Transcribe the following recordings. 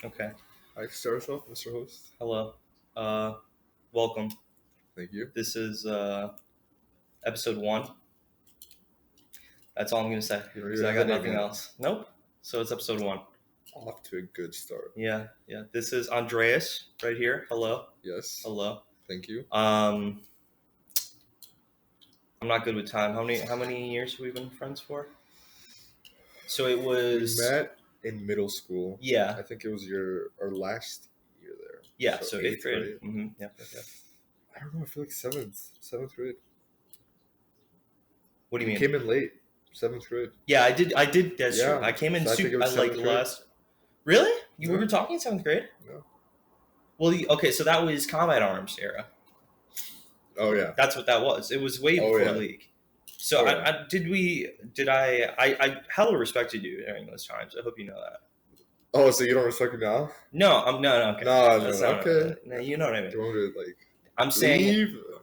Okay. I start us off, Mr. Host. Hello. Welcome. Thank you. This is episode 1. That's all I'm gonna say You don't because even I have got a name nothing yet. else. Nope. So it's episode 1. Off to a good start. Yeah. This is Andreas right here. Hello. Yes. Hello. Thank you. I'm not good with time. How many years have we been friends for? So it We was. met in middle school. Yeah. I think it was our last year there. Yeah. So 8th grade. Mm-hmm. Yeah. I don't know. I feel like seventh grade. What do you mean? Came in late. 7th grade. Yeah, I did. That's true. Yeah, I came in so I think it super. was I like 7th grade. last. Really? We Yeah. were talking in 7th grade? No. Well, okay, so that was Combat Arms era. Oh yeah. That's what that was. It was way before League. So I hella respected you during those times. I hope you know that. Oh, so you don't respect me now? No, no, okay. No, That's not okay. No, you know what I mean. Do you want me to I'm saying,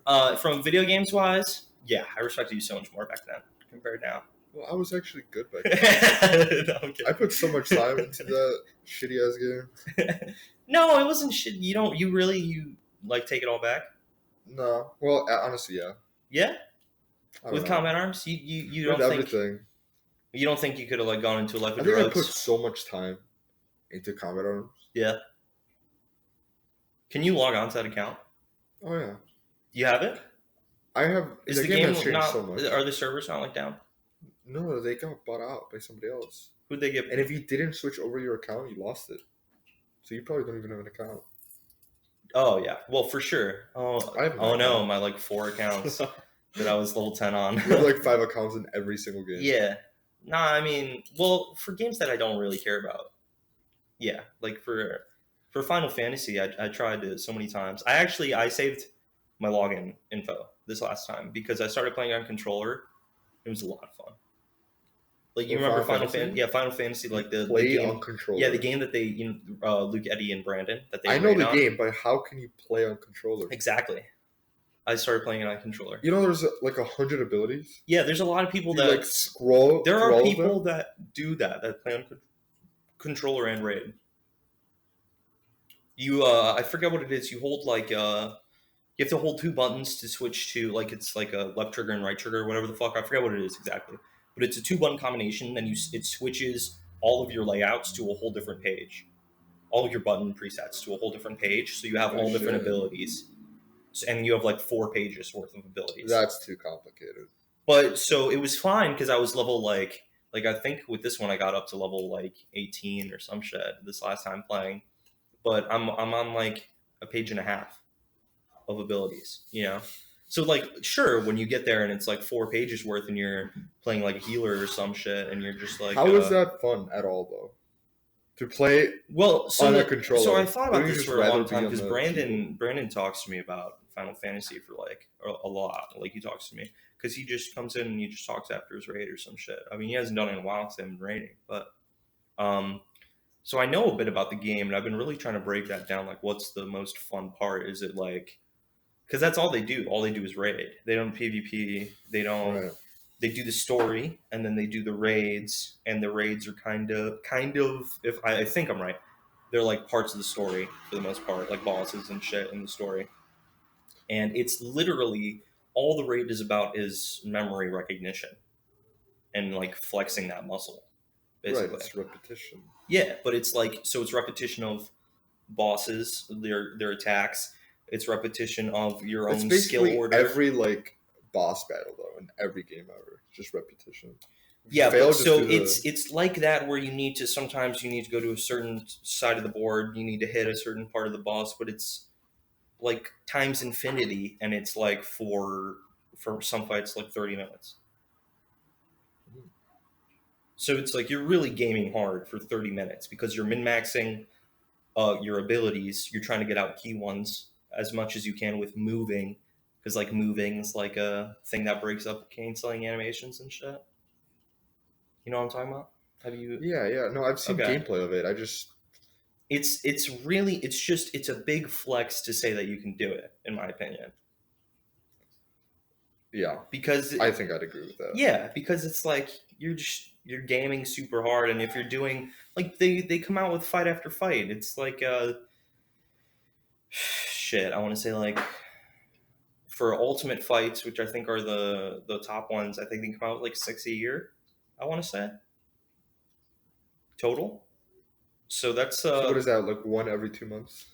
leave? From video games wise, yeah, I respected you so much more back then compared now. Well, I was actually good back then. No, I'm kidding. I put so much time into that shitty ass game. No, it wasn't shit. You like take it all back? No. Well, honestly, yeah. Yeah? I don't With know. Combat Arms? You With don't think everything. you don't think you could have like gone into a life I of think drugs? I put so much time into Combat Arms. Yeah. Can you log on to that account? Oh yeah. You have it? I have. Is the game has game changed not? so much. Are the servers not like down? No, they got bought out by somebody else. Who'd they get? And if you didn't switch over your account, you lost it. So you probably don't even have an account. Oh yeah, well for sure. I have an no, account. my like 4 accounts that I was level 10 on. You have like 5 accounts in every single game. Yeah. Nah, I mean, well, for games that I don't really care about. Yeah, like for Final Fantasy, I tried it so many times. I saved my login info this last time because I started playing on controller. It was a lot of fun. Like you remember Final Fantasy? Yeah, Final Fantasy, like the game on controller. Yeah, the game that they Luke, Eddie, and Brandon that they. I know the on. game, but how can you play on controller? Exactly. I started playing it on controller. You know, there's like 100 abilities. Yeah, there's a lot of people you that like scroll. There are people that do that play on controller and raid. You I forget what it is. You hold like you have to hold 2 buttons to switch to like it's like a left trigger and right trigger, whatever the fuck. I forget what it is exactly. But it's a 2-button combination. Then it switches all of your layouts to a whole different page, all of your button presets to a whole different page. So you have all different abilities, and you have like 4 pages worth of abilities. That's too complicated. But so it was fine because I was level like I think with this one I got up to level like 18 or some shit this last time playing. But I'm on like a page and a half of abilities, you know. So like sure, when you get there and it's like 4 pages worth and you're playing like a healer or some shit and you're just like how is that fun at all though? To play on a controller. So I thought about this for a long time because keyboard? Brandon talks to me about Final Fantasy for like a lot. Like he talks to me because he just comes in and he just talks after his raid or some shit. I mean he hasn't done it in a while because I haven't been raiding, but so I know a bit about the game and I've been really trying to break that down. Like what's the most fun part? Is it like because that's all they do. All they do is raid. They don't PvP. They don't. Right. They do the story, and then they do the raids, and the raids are kind of. If I think I'm right, they're like parts of the story for the most part, like bosses and shit in the story. And it's literally all the raid is about is memory recognition, and like flexing that muscle, basically. Right, it's repetition. Yeah, but it's like so. It's repetition of bosses, their attacks. It's repetition of your own skill order. Every like boss battle though, in every game ever, just repetition. Yeah, but so it's like that where sometimes you need to go to a certain side of the board, you need to hit a certain part of the boss, but it's like times infinity, and it's like for some fights like 30 minutes. So it's like you're really gaming hard for 30 minutes because you're min-maxing your abilities. You're trying to get out key ones as much as you can with moving, because like moving is like a thing that breaks up canceling animations and shit. You know what I'm talking about? Have you? Yeah. No, I've seen gameplay of it. It's a big flex to say that you can do it, in my opinion. Yeah, because I think I'd agree with that. Yeah, because it's like you're gaming super hard, and if you're doing like they come out with fight after fight, it's like shit. I want to say like for Ultimate Fights, which I think are the top ones, I think they come out with like 6 a year. I want to say total. So that's So what is that? Like one every 2 months?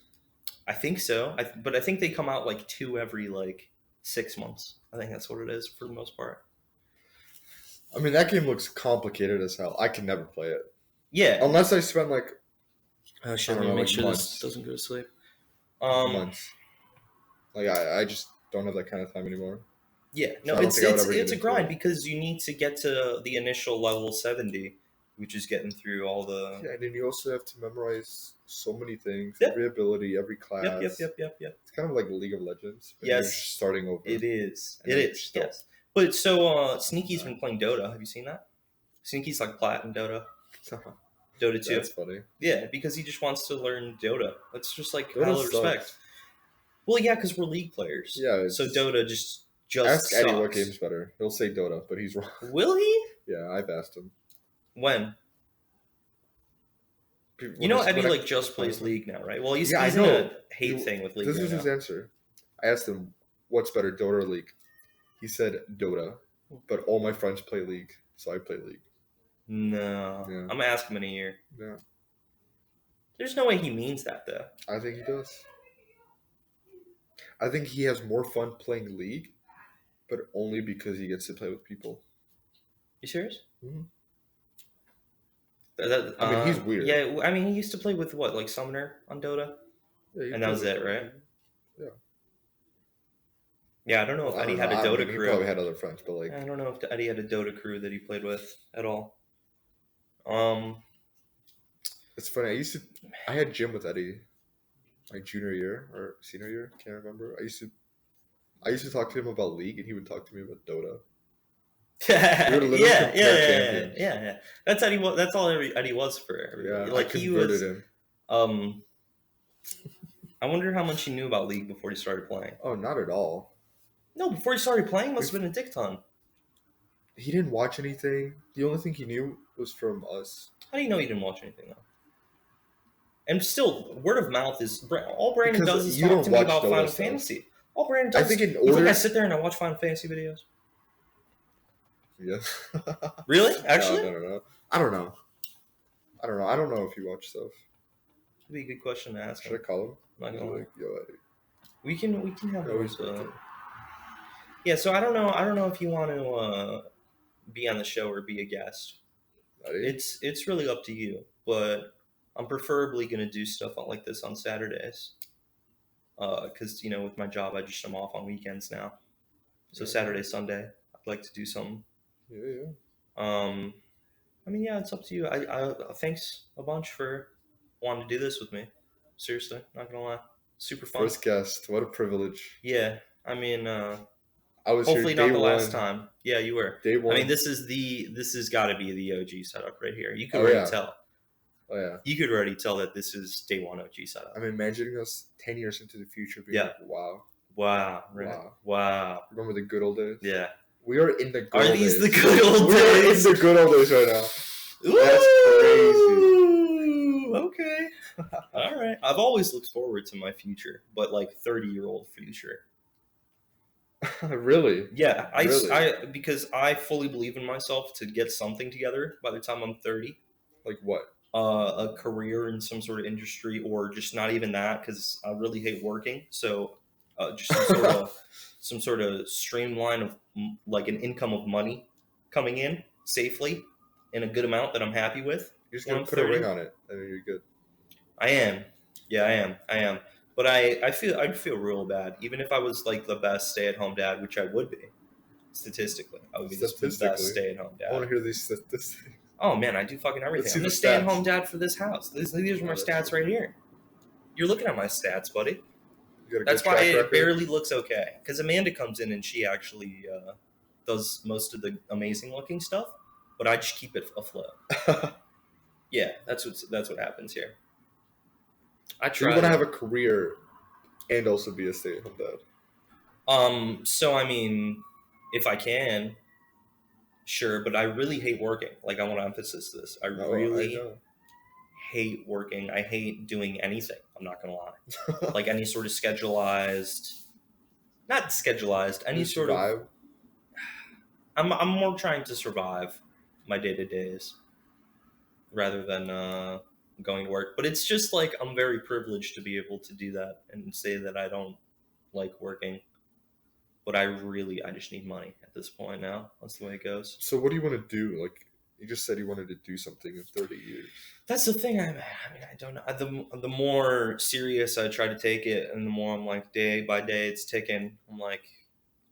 I think so. But I think they come out like two every like 6 months. I think that's what it is for the most part. I mean, that game looks complicated as hell. I can never play it. Yeah. Unless I spend like Oh shit! Let me make sure this doesn't go to sleep. Months. Like I just don't have that kind of time anymore. Yeah, no, So it's a grind because you need to get to the initial level 70, which is getting through all the. Yeah, and then you also have to memorize so many things, Yep. every ability, every class. Yep. It's kind of like League of Legends. Yes, you're just starting over. It is. Yes. But so Sneaky's been playing Dota. Have you seen that? Sneaky's like plat in Dota. Dota 2. That's funny. Yeah, because he just wants to learn Dota. That's just like Dota hell of respect. sucks. Well, yeah, because we're League players. Yeah. So Dota just ask sucks. Eddie what game's better. He'll say Dota, but he's wrong. Will he? Yeah, I've asked him. When? You know, Eddie like just plays League now, right? Well, he's in a hate thing with League. This is his answer. I asked him, "What's better, Dota or League?" He said Dota, but all my friends play League, so I play League. No, yeah. I'm gonna ask him in a year. Yeah. There's no way he means that, though. I think he does. I think he has more fun playing League, but only because he gets to play with people. You serious? Mm-hmm. I mean, he's weird. Yeah, I mean, he used to play with what, like Summoner on Dota? Yeah, and that was it, right? Yeah. Yeah, I don't know if Eddie had a Dota crew. He probably had other friends, but like... I don't know if Eddie had a Dota crew that he played with at all. It's funny. I had gym with Eddie my junior year or senior year. Can't remember. I used to talk to him about League, and he would talk to me about Dota. Yeah. That's Eddie. That's all Eddie was for everybody. Yeah, like I converted him. I wonder how much he knew about League before he started playing. Oh, not at all. No, before he started playing, must have been a dick ton. He didn't watch anything. The only thing he knew was from us. How do you know he didn't watch anything though? And still, word of mouth is all Brandon does is talk to me about Final Fantasy. All Brandon does. I think you think I sit there and I watch Final Fantasy videos? Yeah. Really? Actually? No. I don't know. I don't know if you watch stuff. That'd be a good question to ask. Should I call him? I'm not gonna like, yo, Eddie. We can have those. Yeah, so I don't know if you want to be on the show or be a guest. Eddie? It's really up to you, but I'm preferably gonna do stuff like this on Saturdays. Because with my job, I'm off on weekends now. So Saturday, Sunday, I'd like to do something. Yeah. I mean, yeah, it's up to you. I thanks a bunch for wanting to do this with me. Seriously, not gonna lie, super fun. First guest, what a privilege. Yeah, I mean, I was hopefully here not the last time. Yeah, you were. Day one. I mean, this has got to be the OG setup right here. You could already tell. Oh yeah. You could already tell that this is day one OG setup. I'm imagining us 10 years into the future being like, wow. Wow. Right. Wow. Remember the good old days? Yeah. We are in the good old days. Are these the good old days? We are in the good old days right now. Ooh, that's crazy. Okay. All right. I've always looked forward to my future, but like 30-year-old future. Really? Yeah. Because I fully believe in myself to get something together by the time I'm 30. Like what? A career in some sort of industry, or just not even that, because I really hate working. So just some sort of streamline of like an income of money coming in safely in a good amount that I'm happy with. You're just gonna put a ring on it, and then you're good. I am. Yeah, I am. But I'd feel real bad, even if I was like the best stay-at-home dad, which I would be. Statistically, I would be the best stay-at-home dad. I want to hear these statistics. Oh man, I do fucking everything. I'm the stay-at-home dad for this house. These are my stats right here. You're looking at my stats, buddy. That's why it barely looks okay. Because Amanda comes in and she actually does most of the amazing-looking stuff, but I just keep it afloat. Yeah, that's what happens here. I try. You want to have a career and also be a stay-at-home dad. So I mean, if I can. Sure, but I really hate working. Like, I want to emphasize this. I No, I really know. hate working. I hate doing anything. I'm not gonna lie. Like any sort of schedulized, not schedulized, any Just sort of. survive. I'm more trying to survive my day to days rather than going to work. But it's just like I'm very privileged to be able to do that and say that I don't like working. But I just need money at this point now. That's the way it goes. So what do you want to do? Like you just said, you wanted to do something in 30 years. That's the thing. I mean, I don't know. The more serious I try to take it, and the more I'm like, day by day, it's ticking. I'm like,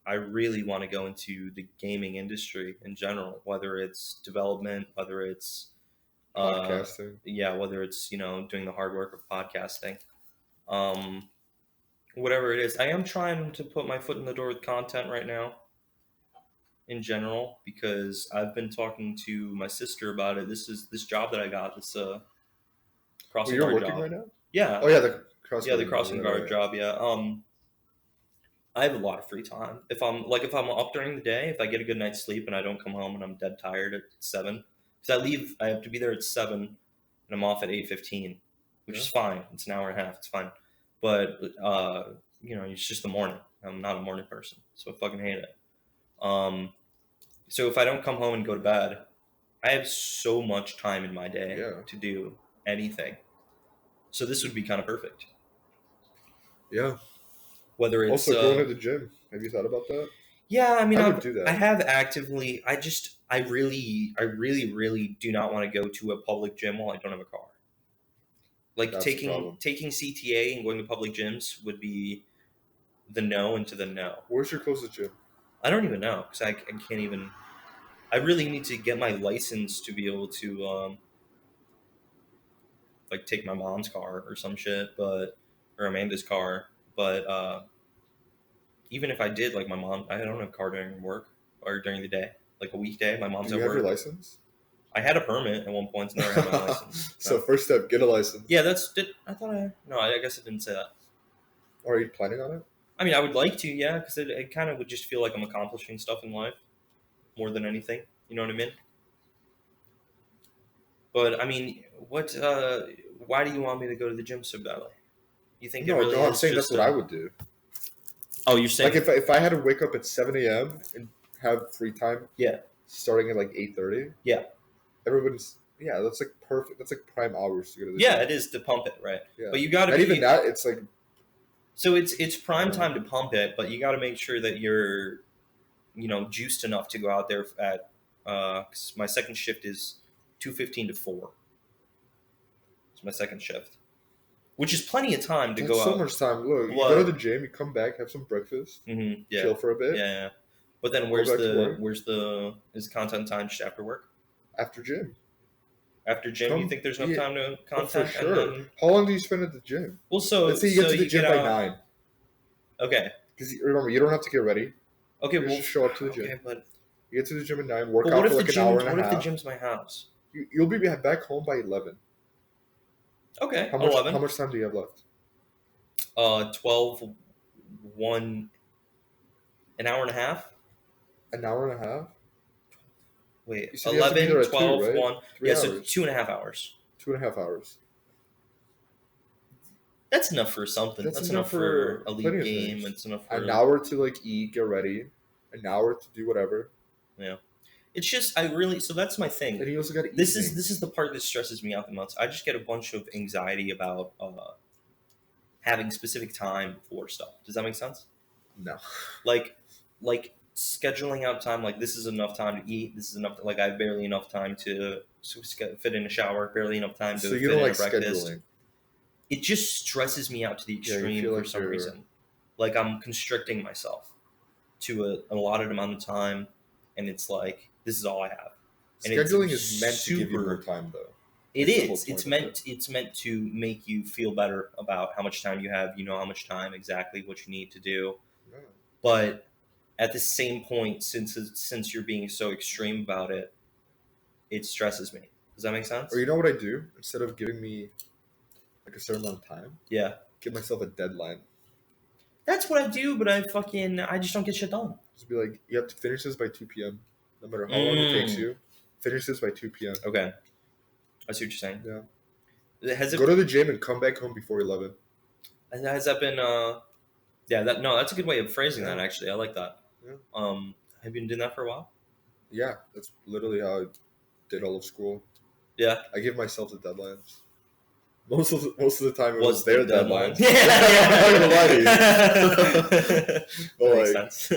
I really want to go into the gaming industry in general, whether it's development, whether it's, Podcasting. yeah, whether it's doing the hard work of podcasting, um, whatever it is. I am trying to put my foot in the door with content right now, in general, because I've been talking to my sister about it. This job that I got, this Well, crossing you're guard working job. right now. Yeah, Oh yeah, the cross. yeah, the crossing guard job. Yeah. I have a lot of free time. If I'm up during the day, if I get a good night's sleep and I don't come home and I'm dead tired at 7, because I have to be there at 7, and I'm off at 8:15, which Yeah. is fine. It's an hour and a half. It's fine. But it's just the morning. I'm not a morning person, so I fucking hate it. So if I don't come home and go to bed, I have so much time in my day Yeah. to do anything. So this would be kind of perfect. Yeah. Whether it's Also, going to the gym. Have you thought about that? yeah, I mean, I would do that. I have actively. I really do not want to go to a public gym while I don't have a car. Like That's the problem. taking CTA and going to public gyms would be the no into the no. Where's your closest gym? I don't even know because I can't even. I really need to get my license to be able to like take my mom's car or some shit, or Amanda's car. But even if I did, like my mom, I don't have a car during work or during the day, like a weekday. My mom's Do you at have your work. license? I had a permit at one point, never had my license. So No. first step, get a license. Yeah, I guess I didn't say that. Or are you planning on it? I mean, I would like to, yeah, because it kind of would just feel like I'm accomplishing stuff in life more than anything. You know what I mean? But I mean, why do you want me to go to the gym so badly? You think it really I'm is saying just that's what I would do. Oh, you're saying Like if I had to wake up at 7 a.m. and have free time, Yeah. starting at like 8:30. Yeah. That's like perfect. That's like prime hours to go to the Yeah, gym. it is to pump it, right? Yeah. But you got to Not be even that. It's like so it's prime time to pump it, but you got to make sure that you're juiced enough to go out there at 'cause my second shift is 2:15 to 4. It's my second shift, which is plenty of time to that's go so out. much time. Look, you What? go to the gym, you come back, have some breakfast, Mm-hmm. Yeah. chill for a bit. Yeah. But then Go back to work. is content time just after work? After gym. After gym, you think there's enough time to Oh, content? for sure. And then, How long do you spend at the gym? well, so Let's say you get so to the gym get by out- 9. Okay. Because remember, you don't have to get ready. Okay. You Well, just show up to the gym. Okay, but You get to the gym at 9, work what out if for the like gym? an hour and What a if the half. gym's my house? You'll be back home by 11. Okay. How much 11. How much time do you have left? 12, 1, an hour and a half. An hour and a half? Wait, You said you have to be 11, there at 12, 2, right? 1. 3 Yeah, so hours. 2.5 hours. 2.5 hours. That's enough for something. That's That's enough enough for for a plenty league of game. things. It's enough for An hour to like eat, get ready. An hour to do whatever. It's just so that's my thing. And you also got to eat. This is the part that stresses me out the most. I just get a bunch of anxiety about having specific time for stuff. Does that make sense? No. Like scheduling out time. Like this is enough time to eat. This is enough. Like I have barely enough time to fit in a shower. Barely enough time to So fit you don't in like a breakfast. scheduling. It just stresses me out to the Yeah, you extreme feel for like some you're- reason. Like I'm constricting myself to an allotted amount of time, and it's like this is all I have. And it's Scheduling is meant to give you super- more time, though. It That's the whole is. point It's of meant. It's meant to make you feel better about how much time you have. You know how much time exactly what you need to do. Yeah. But at the same point, since you're being so extreme about it, it stresses me. Does that make sense? Or you know what I do? Instead of giving me like a certain amount of time, Yeah, give myself a deadline. that's what I do. But I just don't get shit done. Just be like, you have to finish this by 2 p.m. no matter how long it takes Mm. you. Finish this by 2 p.m. Okay, I see what you're saying. Yeah. Has it? Go to the gym and come back home before 11. Has that been? Yeah. That's a good way of phrasing Yeah. that. Actually, I like that. Yeah. Have you been doing that for a while? Yeah, that's literally how I did all of school. Yeah. I give myself the deadlines. Most of the time it was What's their the deadline? deadlines. I'm not gonna lie to you. That But makes like, sense.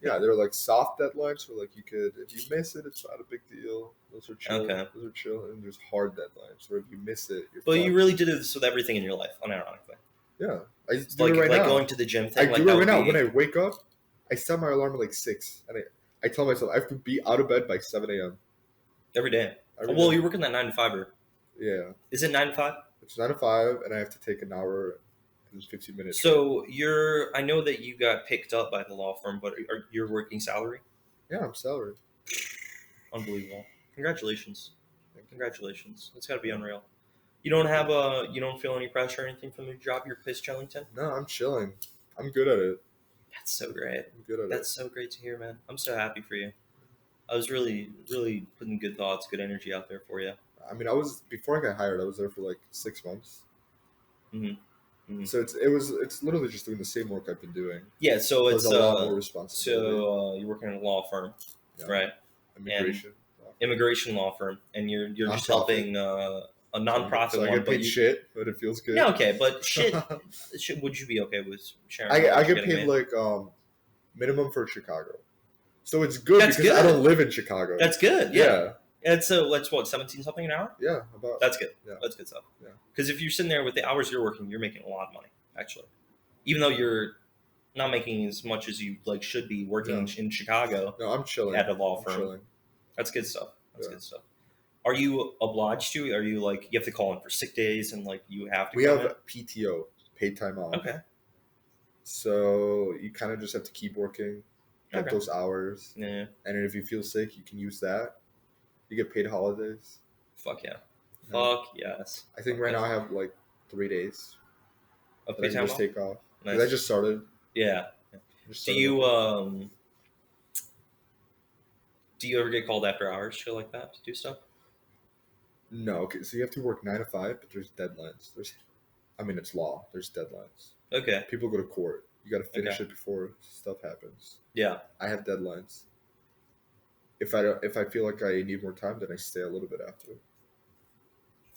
yeah, they're like soft deadlines, so like you could, if you miss it, it's not a big deal. Those are chill. Okay. Those are chill, and there's hard deadlines where if you miss it, you're But fucked. you really did this with everything in your life, unironically. Yeah, I It's do like it right like now. going to the gym I thing. Like do that it right would now. be. When I wake up, I set my alarm at like 6, and I tell myself I have to be out of bed by 7 a.m. Every day. Every Well, day. you're working that 9 to 5. Yeah, Is it 9 to 5? it's 9 to 5, and I have to take an hour and 15 minutes. So I know that you got picked up by the law firm, but you're working salary? Yeah, I'm salaried. Unbelievable. Congratulations. Congratulations. That's got to be unreal. You don't feel any pressure or anything from your job? You're Piss Chillington? No, I'm chilling. I'm good at it. That's so great. I'm good at That's so great to hear, man. I'm so happy for you. I was really, really putting good thoughts, good energy out there for you. it. I mean, before I got hired, I was there for like 6 months. Mm-hmm. So it's literally just doing the same work I've been doing. Yeah, so There's it's a lot more responsibility. so you're working at a law firm, Yeah. right? Immigration law firm, and you're just Nonprofit. helping a nonprofit So I one, get but paid shit, but it feels good. yeah, okay, but shit, would you be okay with sharing? I how much get you're paid getting like minimum for Chicago, so it's good That's because I good. don't live in Chicago. That's good. Yeah, it's let's what 17 something an hour. Yeah, about. That's good. Yeah. That's good stuff. Yeah. Because if you're sitting there with the hours you're working, you're making a lot of money actually, even though you're not making as much as you like should be working in Chicago. No, I'm chilling at a law I'm firm. chilling. That's good stuff. That's Yeah. good stuff. Are you obliged to? Are you like you have to call in for sick days and like you have to? We come have PTO, paid time off. in? Okay. So you kind of just have to keep working at Okay. those hours, Yeah. and then if you feel sick, you can use that. You get paid holidays. Fuck yeah. Yeah. Fuck yes. I think right now I have like 3 days Of that I pay can time just off? take off. 'Cause Nice. I just started. Yeah. Do you ever get called after hours, shit like that, to do stuff? No, okay. So you have to work 9 to 5, but there's deadlines. It's law. There's deadlines. Okay. People go to court. You got to finish Okay. it before stuff happens. Yeah. I have deadlines. If I feel like I need more time, then I stay a little bit after.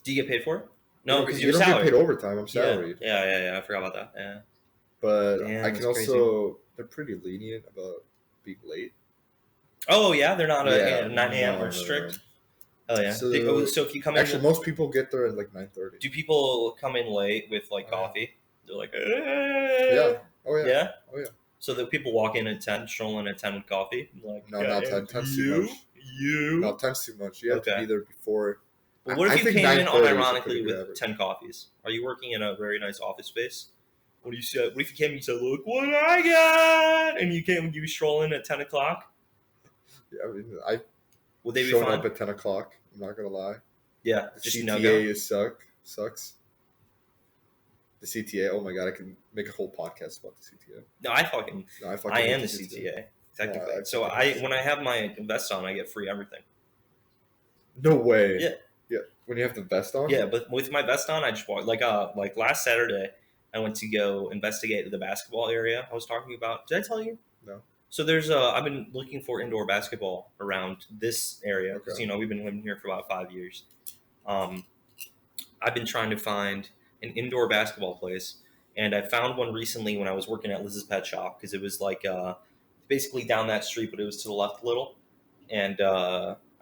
Do you get paid for it? No, because you you're don't salaried. get paid overtime. I'm salaried. Yeah. I forgot about that. Yeah. But Damn, I can that's also. They're pretty lenient about being late. Oh yeah, they're not Yeah, 9 a.m. no, or strict. Oh yeah. So- So if you come in, Actually, most people get there at like 9:30. do people come in late with like Oh, yeah. coffee? They're like, Yeah. Oh yeah. yeah. Oh yeah. So the people walk in at 10, stroll in at 10 with coffee. Like, No, not 10. 10's too much. You. No, 10's too much. You have to Okay. be there before. But what I if you think came in 9:30 is a unironically pretty good with average. 10 coffees? Are you working in a very nice office space? What do you say? What if you came and you said, "Look what I got," and you stroll in at 10 o'clock? Yeah, I mean, I Would they be showed fine? up at 10 o'clock. I'm not gonna lie. Yeah, The just CTA no go. is sucks. The CTA. Oh my god, I can make a whole podcast about the CTA. No, I fucking No, I I hate am the CTA technically. I So fucking- when I have my vest on, I get free everything. No way. Yeah. Yeah. When you have the vest on. Yeah, but with my vest on, I just walk like last Saturday, I went to go investigate the basketball area I was talking about. Did I tell you? No. So there's I've been looking for indoor basketball around this area because Okay. we've been living here for about 5 years. I've been trying to find an indoor basketball place, and I found one recently when I was working at Liz's Pet Shop because it was like basically down that street, but it was to the left a little, and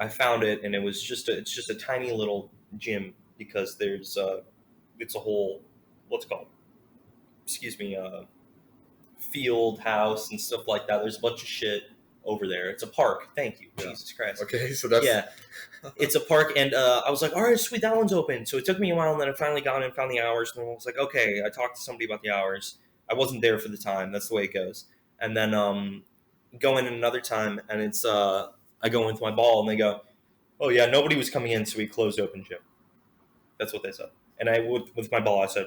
I found it, and it's just a tiny little gym because there's it's a whole what's it called? Excuse me, field house and stuff like that. There's a bunch of shit over there. It's a park. Thank you, Yeah. Jesus Christ. Okay, so that's Yeah, it's a park, and I was like, all right, sweet, that one's open. So it took me a while, and then I finally got in and found the hours, and I was like, okay, I talked to somebody about the hours. I wasn't there for the time. That's the way it goes. And then go in another time, and it's I go in with my ball, and they go, oh yeah, nobody was coming in, so we closed open gym. That's what they said. And I with my ball, I said,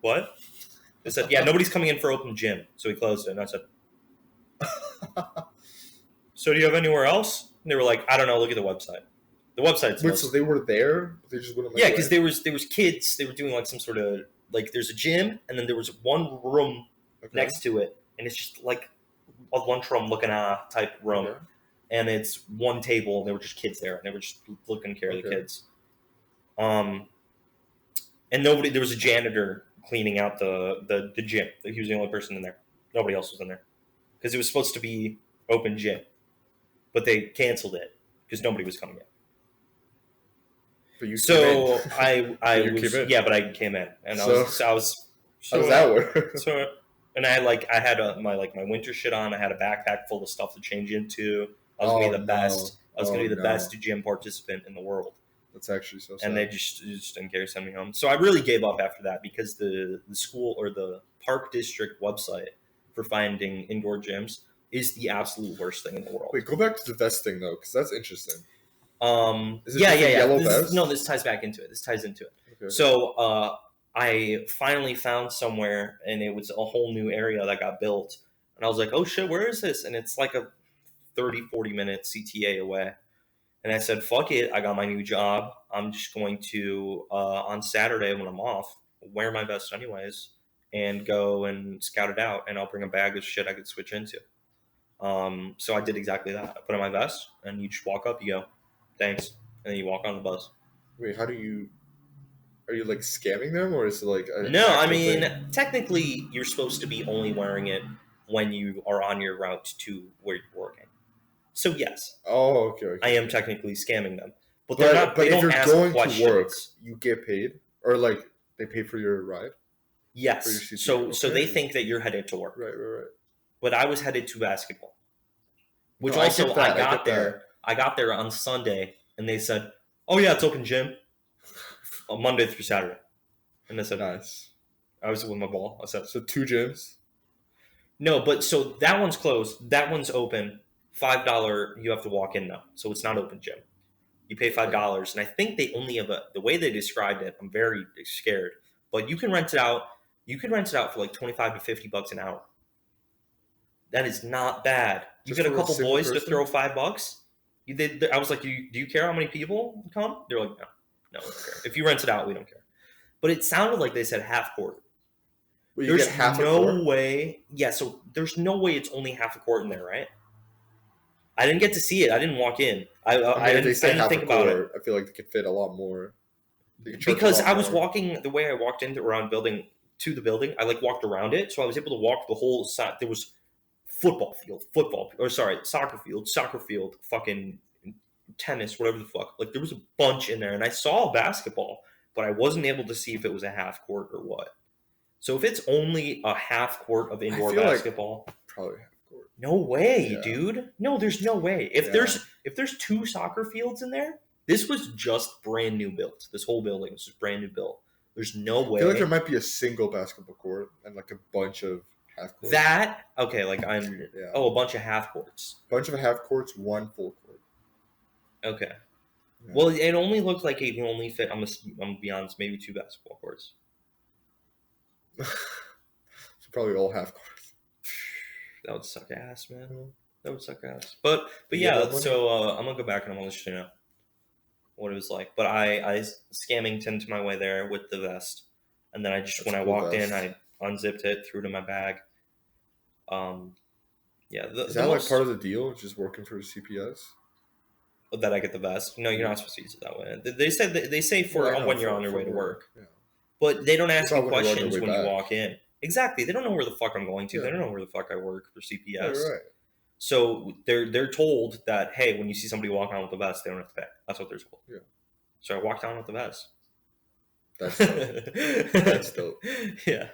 what? They said, yeah, nobody's coming in for open gym, so we closed it. And I said, so do you have anywhere else? And they were like, I don't know, look at the website. The website's Wait, so they were there? They just wouldn't let yeah, you because in? there was kids. They were doing like some sort of like there's a gym, and then there was one room Okay. next to it, and it's just like a lunchroom looking type room, Okay. and it's one table, and there were just kids there, and they were just looking care of the Okay. kids. And nobody. There was a janitor cleaning out the gym. He was the only person in there. Nobody else was in there because it was supposed to be open gym, but they canceled it because nobody was coming in. But you So came in. I You was came in. yeah, but I came in and I So- was How does that work? so and I had my winter shit on. I had a backpack full of stuff to change into. I was gonna be the best. I was gonna be the best gym participant in the world. That's actually so sad. And they just didn't care to send me home. So I really gave up after that because the school or the park district website for finding indoor gyms is the absolute worst thing in the world. Wait, go back to the vest thing though, because that's interesting. Is it Yeah. just a yellow vest? No, this ties back into it. This ties into it. Okay. So I finally found somewhere, and it was a whole new area that got built. And I was like, oh shit, where is this? And it's like a 30-40 minute CTA away. And I said, fuck it, I got my new job. I'm just going to, on Saturday when I'm off, wear my vest anyways and go and scout it out. And I'll bring a bag of shit I could switch into. So I did exactly that. I put on my vest, and you just walk up, you go, thanks. And then you walk on the bus. Wait, are you like scamming them, or is it like a No, I actual mean, thing? technically, you're supposed to be only wearing it when you are on your route to where you're working. So yes, Oh, okay. I am technically scamming them, but they're not. But They if don't you're ask going questions. to work, you get paid, or like they pay for your ride. Yes. For your CTA, So okay. they think that you're headed to work, Right. but I was headed to basketball. Which No, I also get that, I got get that. there. I got there on Sunday, and they said, "Oh yeah, it's open gym, Monday through Saturday." And I said, Nice. I was with my ball. I said, So 2 gyms. no, but so that one's closed. That one's open. $5. You have to walk in now, so it's not open gym. You pay $5, and I think they only have the way they described it. I'm very scared, but you can rent it out. You can rent it out for like $25 to $50 an hour. That is not bad. You Just get a for a couple single boys to person? throw $5. I was like, do you care how many people come? They're like, no, we don't care. If you rent it out, we don't care. But it sounded like they said half court. Well, you There's get half a no court? way. Yeah, so there's no way it's only half a court in there, right? I didn't get to see it. I didn't walk in. I mean, if they say didn't half think a about it. court, I feel like they could fit a lot more. They could charge a Because lot I was more. walking the way I walked into around building to the building. I like walked around it, so I was able to walk the whole side. There was soccer field, fucking tennis, whatever the fuck. Like there was a bunch in there, and I saw basketball, but I wasn't able to see if it was a half court or what. So if it's only a half court of indoor feel like- basketball, Probably half court. no way, Yeah. dude. No, there's no way. If Yeah. there's 2 soccer fields in there, this was just brand new built. This whole building was just brand new built. There's no I way. feel like there might be a single basketball court and like a bunch of half courts. A bunch of half courts. Bunch of half courts, 1 full court. Okay. Yeah. Well, it only looked like it can only fit. I'm gonna be honest, maybe 2 basketball courts. So probably all half courts. That would suck ass, man. That would suck ass. But You yeah. get that So I'm gonna go back and I'm gonna let you know what it was like. But I scamming into my way there with the vest, and then I just That's when a I cool walked in, vest. I unzipped it, threw it in my bag. Yeah. Is that like part of the deal? Just working for CPS? that I get the vest? No, you're not supposed to use it that way. They say for Yeah, I know, when you're for- on your for way to work. Yeah. But they don't ask you about when you're on your questions way when you back. walk in. Exactly. They don't know where the fuck I'm going to. Yeah. They don't know where the fuck I work for CPS. Yeah, you're right. So they're told that, hey, when you see somebody walk on with a vest, they don't have to pay. That's what they're told. Yeah. So I walked on with the vest. That's dope. That's dope. Yeah.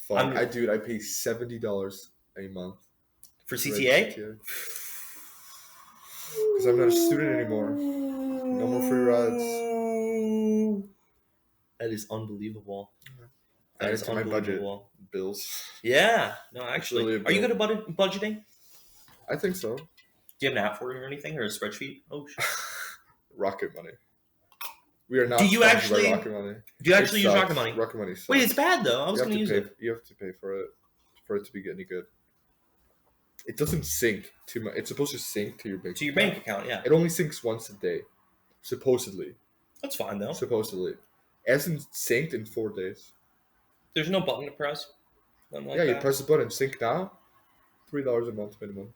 Fuck. I pay $70 a month. For to ride CTA? Because I'm not a student anymore. No more free rides. That is unbelievable. Add That it is to my budget. unbelievable. Bills. Yeah. No, actually. really a Are you bill. good at budgeting? I think so. Do you have an app for it or anything? Or a spreadsheet? Oh, shit. Rocket Money. We are not Do you sponsored by actually- Rocket Money. Do you It actually use sucks. Rocket Money? Rocket Money sucks. Wait, it's bad though. I was You have going to to use pay. it. You have to pay for it to be any good. it doesn't sync to my. It's supposed to sync to your bank. To your bank account, yeah. It only syncs once a day, supposedly. That's fine though. Supposedly, it hasn't synced in 4 days. There's no button to press. Nothing like Yeah, you that. press the button, sync now. $3 a month minimum.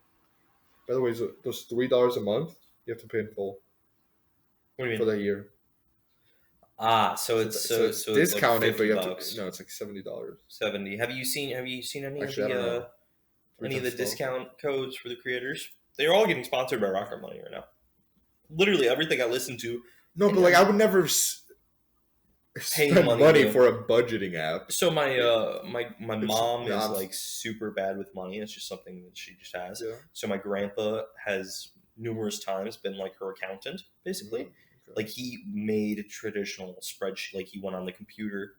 By the way, those $3 a month you have to pay in full What do you for mean? the year. So it's it's like discounted, but you have $50. to. No, it's like $70. 70. Have you seen any Actually, I of don't know. any of the 3 times 12. discount codes for the creators? They're all getting sponsored by Rocket Money right now. Literally everything I listen to. No, but like I would never spend money for a budgeting app. So my mom is Yeah, like super bad with money. It's just something that she just has. Yeah. So my grandpa has numerous times been like her accountant, basically. Okay. Like he made a traditional spreadsheet. Like he went on the computer,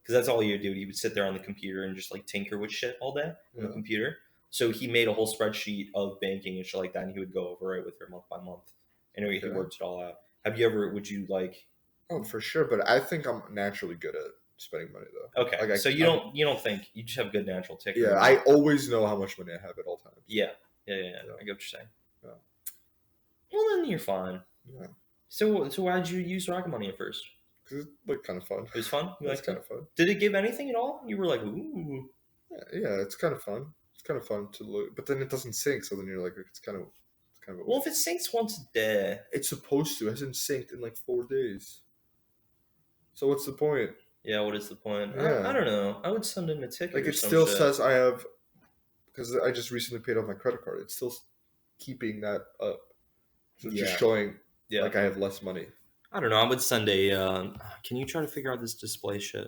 because that's all he would do. He would sit there on the computer and just like tinker with shit all day on the computer. So he made a whole spreadsheet of banking and shit like that, and he would go over it with her month by month. Anyway, he worked it all out. Have you ever? Would you like? Oh, for sure. But I think I'm naturally good at spending money, though. Okay, like so you don't think you just have good natural ticker? Yeah, I always know how much money I have at all times. Yeah. I get what you're saying. Yeah. Well, then you're fine. Yeah. So why did you use Rocket Money at first? Because it's like kind of fun. It was fun. It's kind of fun. Did it give anything at all? You were like, ooh. Yeah, it's kind of fun. It's kind of fun to look, but then it doesn't sync. So then you're like, it's kind of. Well, if it syncs once a day, it's supposed to. It hasn't synced in like 4 days. So what's the point? Yeah, what is the point? Yeah. I don't know. I would send in a ticket. Like it still says I have, because I just recently paid off my credit card. It's still keeping that up. So it's just showing like I have less money. I don't know. I would send a. Can you try to figure out this display shit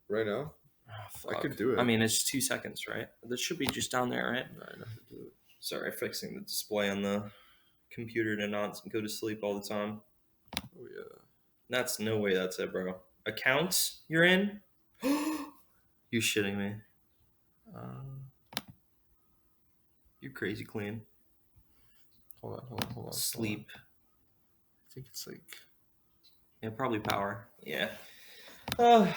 right now? Oh, I could do it. I mean, it's 2 seconds, right? This should be just down there, right? I know how to do it. Sorry, fixing the display on the computer to not go to sleep all the time. Oh yeah. That's no way. That's it, bro. Accounts you're in? You shitting me? You're crazy clean. Hold on. Sleep. I think it's like. Yeah, probably power. Yeah. Yeah,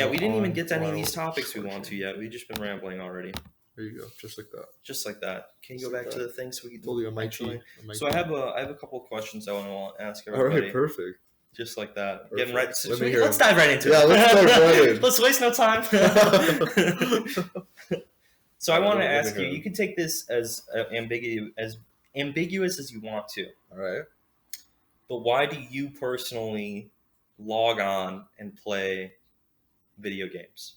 we didn't even get to any of these topics we want to yet. We've just been rambling already. There you go, just like that. Just like that. Can you go back to the thing so we can totally actually? So I have a couple of questions I want to ask everybody. All right, perfect. Just like that. Perfect. Getting right. Let's dive right into it. Yeah, let's dive right in. Let's waste no time. So I want to ask you. You can take this as ambiguous as you want to. All right. But why do you personally log on and play video games?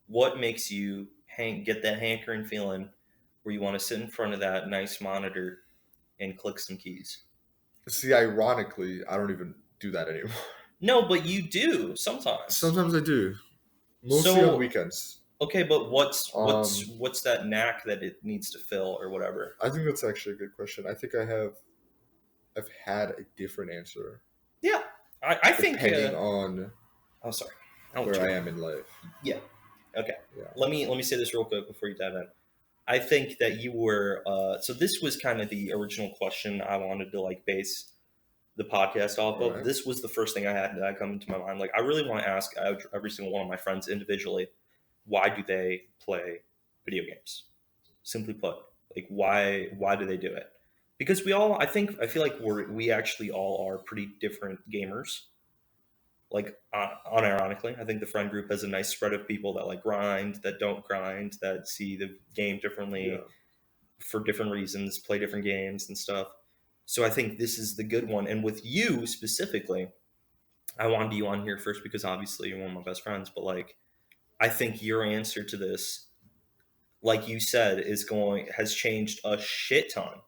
What makes you get that hankering feeling where you want to sit in front of that nice monitor and click some keys? See, ironically, I don't even do that anymore. No, but you do sometimes. Sometimes I do. Mostly on weekends. Okay, but what's that knack that it needs to fill or whatever? I think that's actually a good question. I think I've had a different answer. Yeah, I think depending on. Oh, sorry. Where I am in life. Yeah. Okay. Yeah. Let me say this real quick before you dive in. I think that you were so this was kind of the original question I wanted to like base the podcast off of. Right. This was the first thing I had that come into my mind. Like I really want to ask every single one of my friends individually, why do they play video games? Simply put, like why do they do it? Because we all, I feel like we actually all are pretty different gamers. Like unironically, I think the friend group has a nice spread of people that like grind, that don't grind, that see the game differently for different reasons, play different games and stuff. So I think this is the good one. And with you specifically, I wanted you on here first because obviously you're one of my best friends, but like I think your answer to this, like you said, has changed a shit ton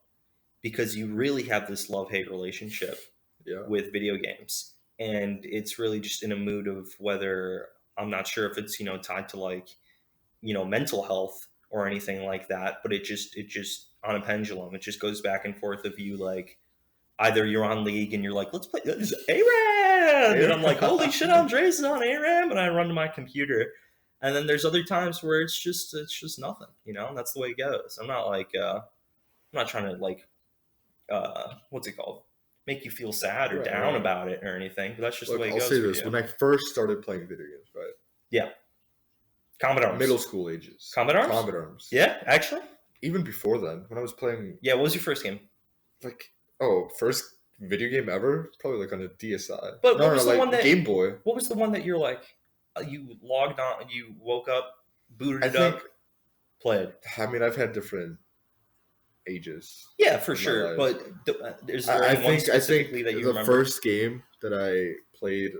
because you really have this love-hate relationship with video games. And it's really just in a mood of whether, I'm not sure if it's, tied to like, mental health or anything like that, but it just on a pendulum, it just goes back and forth of you like, either you're on League and you're like, let's play this ARAM! And I'm like, holy shit, Andres is on ARAM! And I run to my computer. And then there's other times where it's just nothing, and that's the way it goes. I'm not like, I'm not trying to like, what's it called? Make you feel sad or down about it or anything, but that's just the way it goes. I'll say this: when I first started playing video games, right? Yeah. Combat Arms. Middle school ages. Combat Arms? Combat Arms. Yeah, actually? Even before then, when I was playing, Yeah, what was your first game? like, first video game ever? Probably like on a DSi. But what was the like one that- Game Boy. What was the one that you're like, you logged on, you woke up, booted I it up, think, played? I mean, I've had different ages. Yeah, for in my sure. life. But is there I any one think specifically that you the remember? first game that I played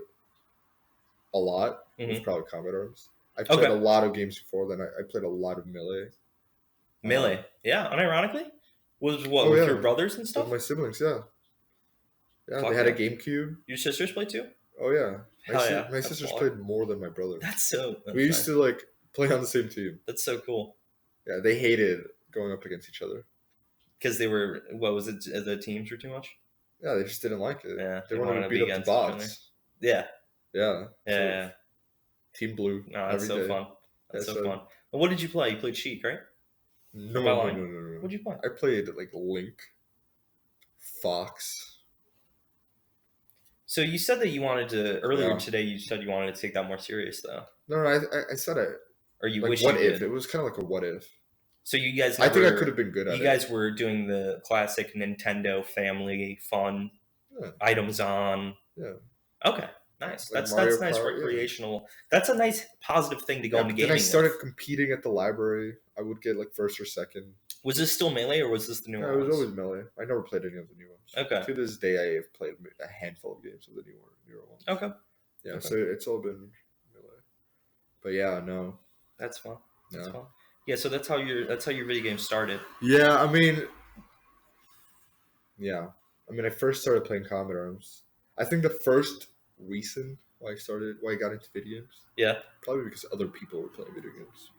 a lot was Mhm. probably Combat Arms. I played Okay. a lot of games before then. I played a lot of Melee. Melee. Yeah, unironically? Was what, Oh, with yeah. your brothers and With stuff? my siblings, yeah. Yeah, Fuck they had a yeah. GameCube. Your sisters play too? Oh, yeah. Hell yeah. My That's sisters baller. played more than my brother. That's so... We used to, like, play on the same team. That's so cool. Yeah, they hated going up against each other. Because they were... What was it? The teams were too much? Yeah, they just didn't like it. Yeah. They wanted to beat up the against each other. bots. Yeah. Yeah. Yeah. So, Team Blue. No, that's every so day. fun. That's Yeah, so so- fun. Well, what did you play? You played Sheik, right? No, By no, line. no. What'd you play? I played, like, Link, Fox. So you said that you wanted to... Earlier Yeah. today, you said you wanted to take that more serious, though. No, I said it. Or you Like, wish what you if? did. It was kind of like a what if. So you guys I think I never- could have been good at You it. guys were doing the classic Nintendo family fun Yeah. items on. Yeah. Okay, nice. Like That's Mario nice Kart, yeah. recreational. That's a nice positive thing to go Yeah, into but gaming. then I started with. competing at the library. I would get like first or second. Was this still Melee or was this the new No, one? it was always Melee. I never played any of the new ones. Okay. To this day, I have played a handful of games of the newer ones. Okay, Yeah, Okay. so it's all been Melee. But yeah, no. that's fun. That's Yeah. fun. Yeah, so that's how your video game started. Yeah, I mean, I first started playing Combat Arms. I think the first reason why I got into video games, Yeah. probably because other people were playing video games.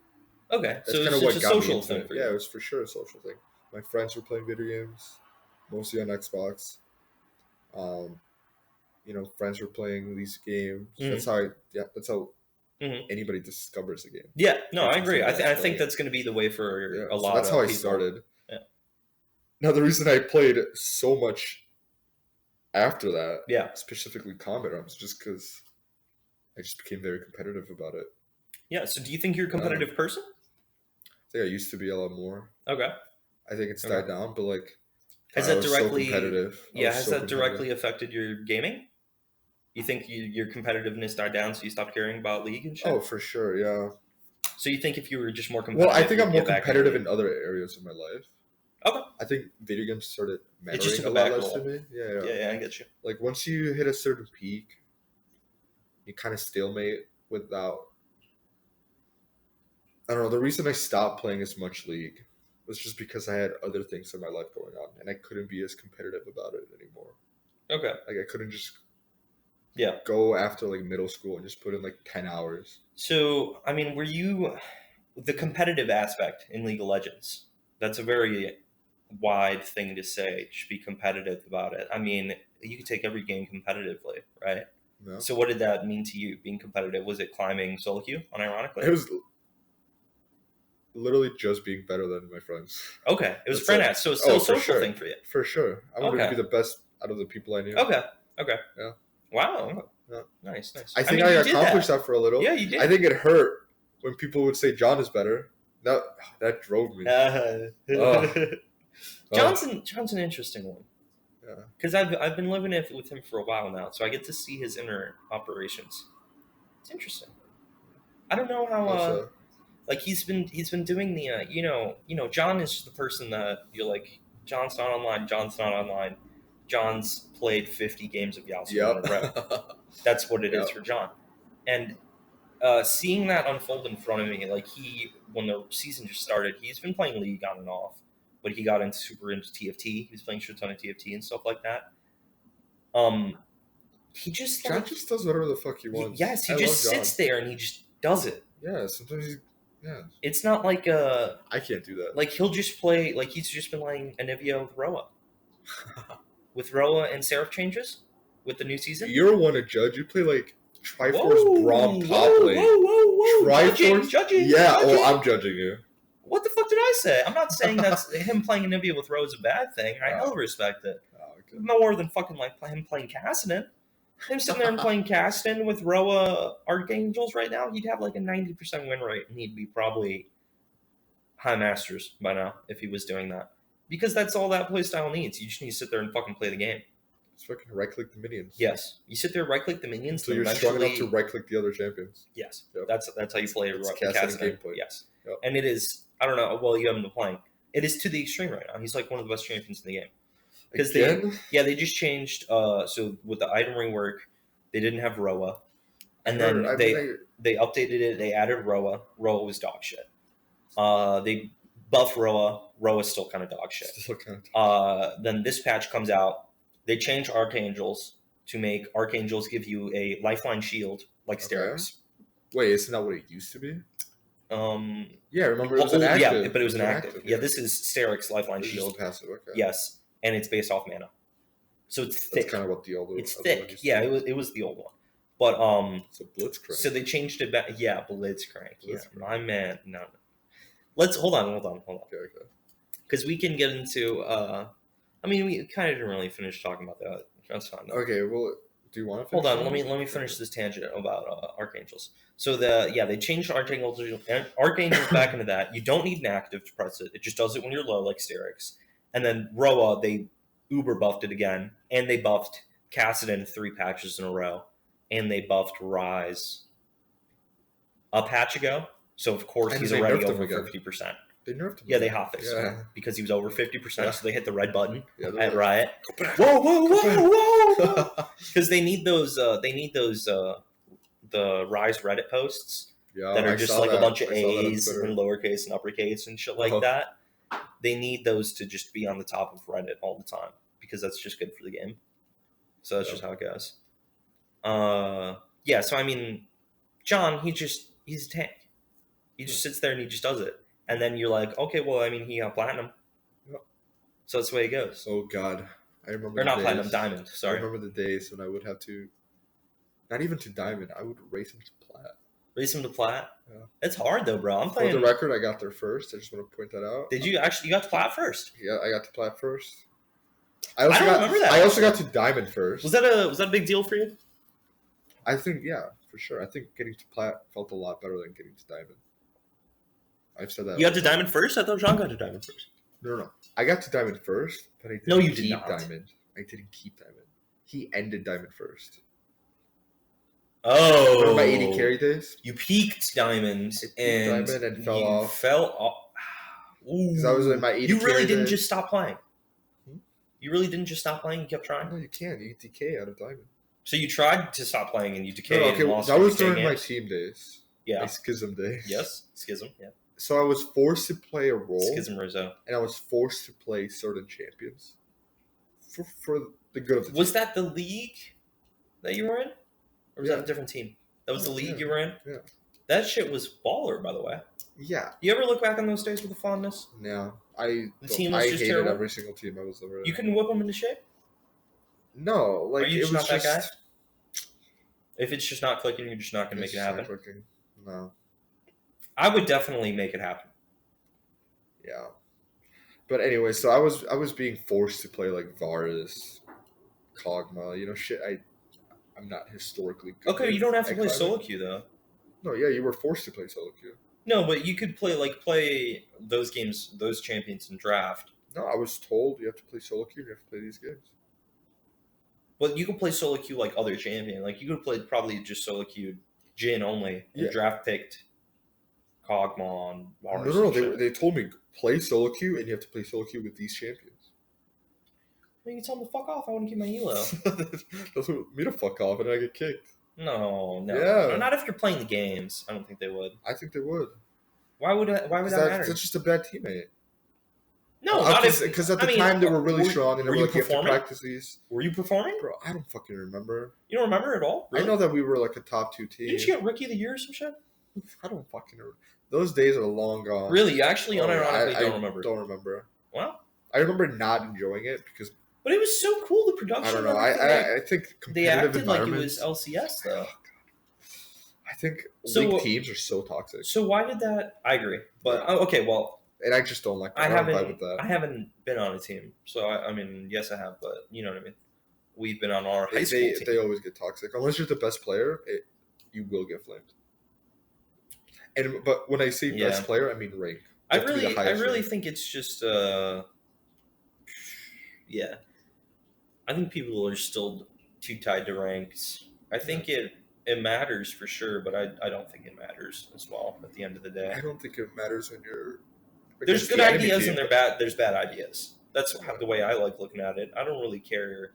Okay, That's so kind it's of what just a got me social into thing it. for Yeah, you. it was for sure a social thing. My friends were playing video games, mostly on Xbox. Friends were playing these games. Mhm. That's how Mhm. anybody discovers a game. Yeah, no, I That's agree. I funny. think that's going to be the way for Yeah, a so lot that's of how I people. started. Yeah. Now the reason I played so much after that, Yeah. specifically Combat Arms, just because I just became very competitive about it. Yeah, so do you think you're a competitive person? I think I used to be a lot more. Okay. I think it's Okay. died down, but like, Has I that was directly so competitive. Yeah, has that directly affected your gaming? You think your competitiveness died down, so you stopped caring about League and shit? Oh, for sure, yeah. So you think if you were just more competitive? Well, I think you'd I'm more get back competitive into in other areas of my life. Okay. I think video games started It just mattering took a a lot back less to roll. me. Yeah. it? Yeah, I get you. Like once you hit a certain peak, you kind of stalemate without. I don't know. The reason I stopped playing as much League was just because I had other things in my life going on, and I couldn't be as competitive about it anymore. Okay. Like I couldn't just Yeah. go after like middle school and just put in like 10 hours. So, I mean, were you the competitive aspect in League of Legends? That's a very wide thing to say. Just be competitive about it. I mean, you could take every game competitively, right? No? So, what did that mean to you? Being competitive, was it climbing solo queue? Unironically, It was literally just being better than my friends. okay. It was That's friend it. ass, so it's still a for social sure. thing for you. For sure. I wanted Okay. to be the best out of the people I knew. Okay. Yeah. Wow. Yeah. Nice. I think mean, I you did accomplished that. for a little. Yeah, you did. I think it hurt when people would say John is better. That drove me. John's an interesting one. Yeah. Because I've been living with him for a while now, so I get to see his inner operations. It's interesting. I don't know how Also, like he's been doing the John is the person that you're like, John's not online. John's played 50 games of Yasuo in a row. yep. That's what it is Yep. for John. And seeing that unfold in front of me, like when the season just started, he's been playing League on and off, but he got super into TFT. He was playing shit ton of TFT and stuff like that. He just John just does whatever the fuck he wants. yes, he I just love John. sits there and he just does it. Yeah, sometimes It's not like I can't do that. like he'll just play like he's just been playing Anivia with Roa and Seraph changes with the new season. You're one to judge. You play like Triforce Braum top lane. Whoa. Triforce? Judging. Yeah, well, I'm judging you. What the fuck did I say? I'm not saying that's him playing Anivia with Roa is a bad thing. I hella respect it. Oh, okay. More than fucking like him playing Kassadin. Him sitting there and playing Caston with Roa Archangels right now, he'd have like a 90% win rate, and he'd be probably high masters by now if he was doing that. Because that's all that playstyle needs. You just need to sit there and fucking play the game. Just fucking right click the minions. Yes, you sit there, right click the minions. So you're strong enough to right click the other champions. Yes, Yep. that's how you play Casting gameplay. Yes, Yep. and it is. I don't know. Well, you haven't been playing. It is to the extreme right now. He's like one of the best champions in the game. Because they just changed. So with the item rework, they didn't have Roa, and then they updated it. They added Roa. Roa was dog shit. They buff Roa. Roa's still kind of dog shit. Then this patch comes out. They change Archangels to make Archangels give you a lifeline shield like Sterix. Wait, isn't that what it used to be? Yeah, remember it was an active. Yeah, but it was an active. Yeah, this is Sterix lifeline shield. Passive, okay. Yes, and it's based off mana, so it's thick. That's kind of what the old. It's thick. Yeah, it was the old one, but So Blitzcrank. So they changed it back. Yeah, Blitzcrank. Yeah, my man. No. Let's hold on. Okay. Because we can get into. I mean, we kind of didn't really finish talking about that. That's fine. Though. Okay, well, do you want to? Hold on. Let me finish this tangent about Archangels. So they changed Archangels back into that. You don't need an active to press it. It just does it when you're low, like Sterix. And then Roa, they uber buffed it again, and they buffed Cassidon 3 patches in a row, and they buffed Rise a patch ago. So of course he's already over 50%. They nerfed him. Yeah, they hotfixed him because he was over 50%. So they hit the red button at like, Riot. Whoa! Because they need those. The Rise Reddit posts that are just like a bunch of A's and lowercase and uppercase and shit like that. They need those to just be on the top of Reddit all the time because that's just good for the game. So that's just how it goes. So I mean, John, he's a tank. He just sits there and he just does it. And then you're like, okay, well, I mean, he got platinum. Yep. So that's the way it goes. Oh, God. I remember Or not platinum, diamond. Sorry. I remember the days when I would have to, not even to diamond, I would race him to plat. Race him to plat? Yeah. It's hard, though, bro. I'm playing. For the record, I got there first. I just want to point that out. Did you actually? You got to plat first? Yeah, I got to plat first. I don't remember that. I also got to diamond first. Was that a big deal for you? I think, yeah, for sure. I think getting to plat felt a lot better than getting to diamond. I've said that. You got to diamond first? I thought John got to diamond first. No. I got to diamond first, but I didn't keep diamond. I didn't keep diamond. He ended diamond first. Oh. Remember my 80 carry days? You peaked diamond and fell off. Fell off. Because I was in my 80 You really didn't days. just stop playing? You really didn't just stop playing? You kept trying? No, you can't. You decay out of diamond. So you tried to stop playing and you decayed and lost. That was during my team days. Yeah. My schism days. Yes, schism, yeah. So I was forced to play a role. Schism Rizzo. And I was forced to play certain champions. For the good of the team. Was that the league that you were in? Or was that a different team? That was the league you were in? Yeah. That shit was baller, by the way. Yeah. You ever look back on those days with a fondness? No. The team was just hated terrible? every single team I was ever in. You couldn't whip them into shape? No. Like, Are you just not that guy? If it's just not clicking, you're just not going to make it happen? No. I would definitely make it happen. Yeah. But anyway, so I was being forced to play like Varus, Kog'Maw, shit I'm not historically good. Okay, you don't have to play solo queue though. No, yeah, you were forced to play solo queue. No, but you could play those games, those champions in draft. No, I was told you have to play solo queue, you have to play these games. But you could play solo queue like other champion. Like you could play probably just solo queue Jhin only. And draft picked Kog'Maw and Varus. No, they told me play solo queue and you have to play solo queue with these champions. Well, you can tell them to fuck off. I want to keep my elo. That's what me to fuck off and I get kicked. No. Yeah. Not if you're playing the games. I don't think they would. I think they would. Why would that matter? That's just a bad teammate. No, because at the time they were really strong and they were like, you have to practice these. Were you performing? Bro, I don't fucking remember. You don't remember at all? Really? I know that we were like a top 2 team. Didn't you get Rookie of the Year or some shit? I don't fucking remember. Those days are long gone. Really? You actually unironically don't remember? I don't remember. Well, I remember not enjoying it because... But it was so cool, the production. I don't know. I think competitive they acted like it was LCS, though. I think league teams are so toxic. So why did that... I agree. But, okay, well... And I just don't like that. I haven't been on a team. So, I mean, yes, I have, but you know what I mean. we've been on our high school team. They always get toxic unless you're the best player. You will get flamed. But when I say best player, I mean rank. I really think it's just yeah. I think people are still too tied to ranks. I think it matters for sure, but I don't think it matters as well at the end of the day. I don't think it matters when you're. There's good ideas and there's bad ideas. That's the way I like looking at it. I don't really care,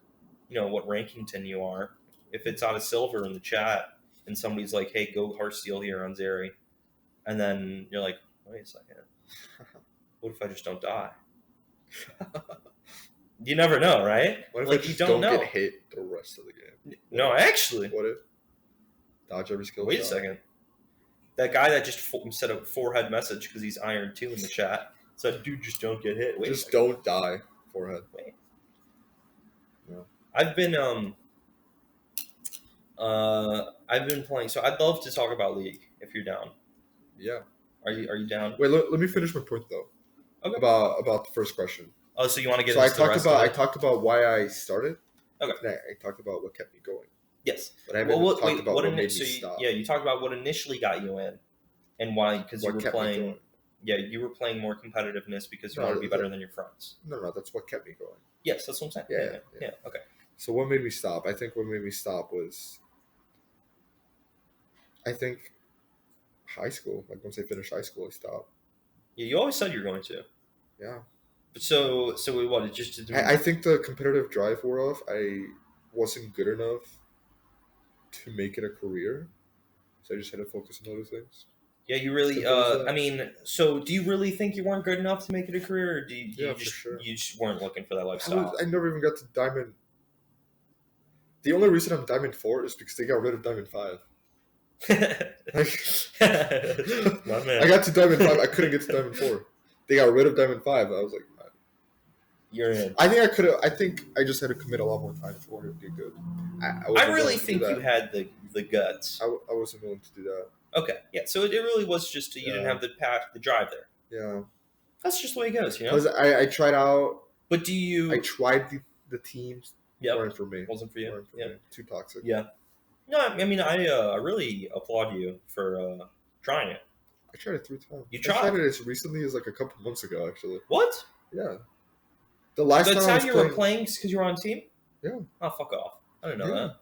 what rankington you are. If it's out of silver in the chat and somebody's like, "Hey, go Heartsteel here on Zeri," and then you're like, "Wait a second, what if I just don't die?" You never know, right? What if I just don't get hit the rest of the game? No, actually. What if? Dodge every skill. Wait a second. That guy that just said a forehead message because he's Iron 2 in the chat said, "Dude, just don't get hit." Wait just don't die. Forehead. Wait. No. I've been playing. So I'd love to talk about League if you're down. Yeah. Are you down? Wait, let me finish my point though. Okay. About the first question. Oh, so you want to get into the rest of it? I talked about why I started. Okay. And I talked about what kept me going. Yes. But I haven't talked about what made me stop. Yeah, you talked about what initially got you in, and why, because you were playing. Yeah, you were playing more competitiveness because you want to be better than your friends. No, that's what kept me going. Yes, that's what I'm saying. Yeah. Okay. So what made me stop? I think what made me stop was, I think, high school. Like once I finished high school, I stopped. Yeah, you always said you were going to. Yeah. So what? It just didn't... I think the competitive drive wore off. I wasn't good enough to make it a career, so I just had to focus on other things. Yeah, you really. I mean, so do you really think you weren't good enough to make it a career, or do you just weren't looking for that lifestyle? I never even got to Diamond. The only reason I'm Diamond 4 is because they got rid of Diamond 5. My man. I got to Diamond 5. I couldn't get to Diamond 4. They got rid of Diamond 5. I was like, man. You're in. I think I could have. I think I just had to commit a lot more time if I wanted to do good. I really think you had the guts. I wasn't willing to do that. Okay, yeah. So it really was just you didn't have the drive there. Yeah. That's just the way it goes, Because I tried out. But do you? I tried the teams. Yeah. Weren't for me. Wasn't for you. Weren't for me. Too toxic. Yeah. No, I mean I really applaud you for trying it. I tried it 3 times. You tried? I tried it as recently as like a couple months ago, actually. What? Yeah. The last time that's how you were playing because you were on team? Yeah. Oh, fuck off. I didn't know that.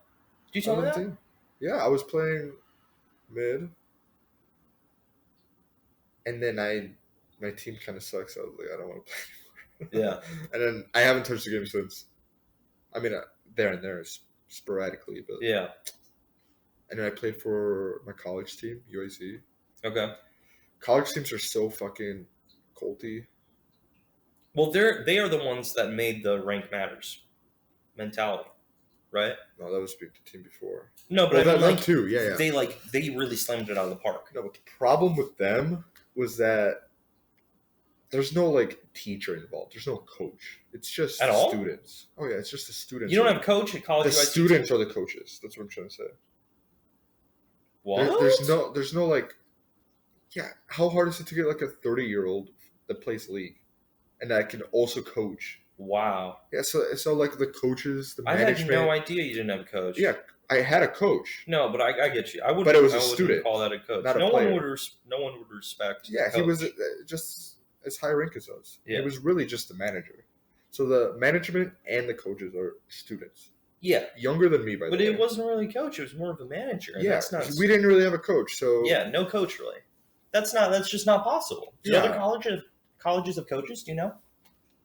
Did you tell me that? Team. Yeah, I was playing mid. And then my team kind of sucks. So I was like, I don't want to play anymore. Yeah. And then I haven't touched the game since. I mean, there and there, sporadically, but yeah. And then I played for my college team, UIC. Okay. College teams are so fucking culty. Well, they are the ones that made the rank matters mentality, right? No, that was the team before. No, but I mean, that too. Yeah. They really slammed it out of the park. No, but the problem with them was that there's no teacher involved. There's no coach. It's just students. Oh yeah, it's just the students. You don't have a coach at college. The students are the coaches. That's what I'm trying to say. What? There's no yeah. How hard is it to get a 30-year-old that plays league, and that can also coach? Wow. Yeah. So the coaches, the management. I had no idea you didn't have a coach. Yeah, I had a coach. No, but I get you. I wouldn't. But it was a student. Call that a coach. Not a player. No one would respect. Yeah, he was just as high rank as us. Yeah. He was really just the manager. So the management and the coaches are students. Yeah. Younger than me, by the way. But it wasn't really a coach. It was more of a manager. Yeah. We didn't really have a coach, so. Yeah, no coach really. That's just not possible. Do other colleges have coaches? Do you know?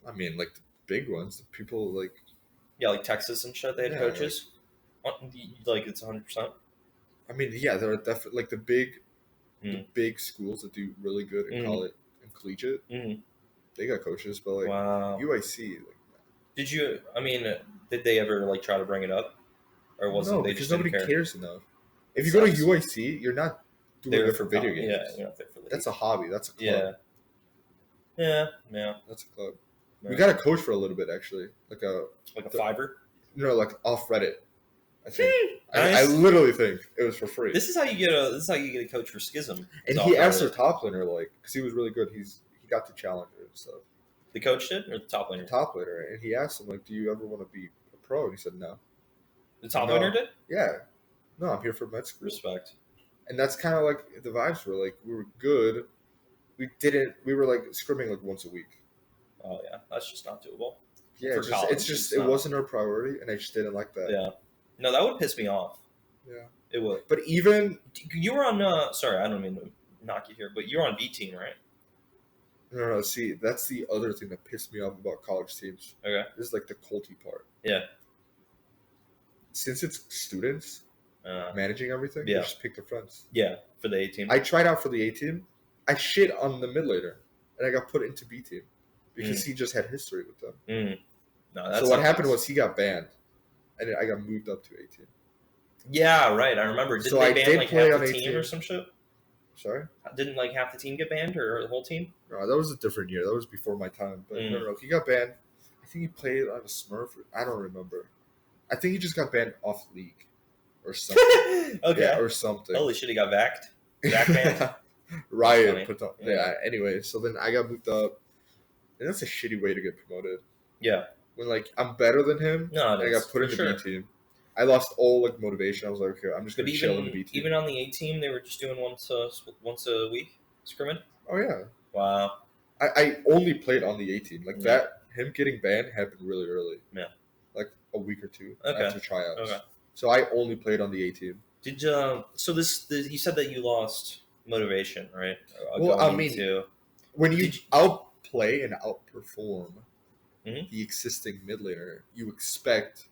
I mean, the big ones, the people Yeah, like Texas and shit. They had coaches. It's 100%. I mean, yeah, there are definitely the big schools that do really good in college and collegiate. Mm-hmm. They got coaches, but wow. UIC. Did you? I mean, did they ever try to bring it up, or wasn't they just nobody didn't care? cares enough. If you go to UIC, you're not doing it for video games. Yeah, you're not there for. That's a hobby. That's a club. Yeah. That's a club. Right. We got a coach for a little bit actually, like a Fiverr. No, off Reddit. I think. Nice. I literally think it was for free. This is how you get a coach for Schism. And he asked the top laner because he was really good. He got to challenger and stuff. The coach did, or the top laner? The top laner, and he asked him do you ever want to be a pro? And he said, no. The top No. winner did? Yeah. No, I'm here for med school. Respect. And that's kind of like the vibes were like, we were good. We were like scrimming like once a week. Oh yeah, that's just not doable. Yeah, For college, it's just, it's it not. wasn't our priority, and I just didn't like that. Yeah. No, that would piss me off. Yeah. It would. But even, You were on. Sorry, I don't mean to knock you here, but you're on B team, right? no, see, that's the other thing that pissed me off about college teams. Okay. This is like the culty part. Yeah. Since it's students managing everything, Yeah. they just pick their friends. Yeah, for the A team. I tried out for the A team. I shit on the mid laner, and I got put into B team because he just had history with them. No, that's so what happened was he got banned, and I got moved up to A team. Yeah, right. I remember. Didn't they ban like half the team or some shit? Sorry? Didn't like half the team get banned or the whole team? No, that was a different year. That was before my time. But no, he got banned. I think he played on a Smurf. I don't remember. I think he just got banned off league or something. Okay. Yeah, or something. Holy shit, he got backed. Back banned. Riot put up. Yeah. Anyway, so then I got moved up, and that's a shitty way to get promoted. Yeah. When like I'm better than him, no, I got put in the B team. I lost all like motivation. I was like, okay, I'm just gonna chill in the B team. Even on the A team, they were just doing once a week scrimming. Oh yeah. Wow. I only played on the A team. Like that, him getting banned happened really early. Yeah. Like a week or two after tryouts. Okay. So I only played on the A team. Did so you said that you lost motivation, right? Well, I mean, when you outplay and outperform the existing mid laner, you expect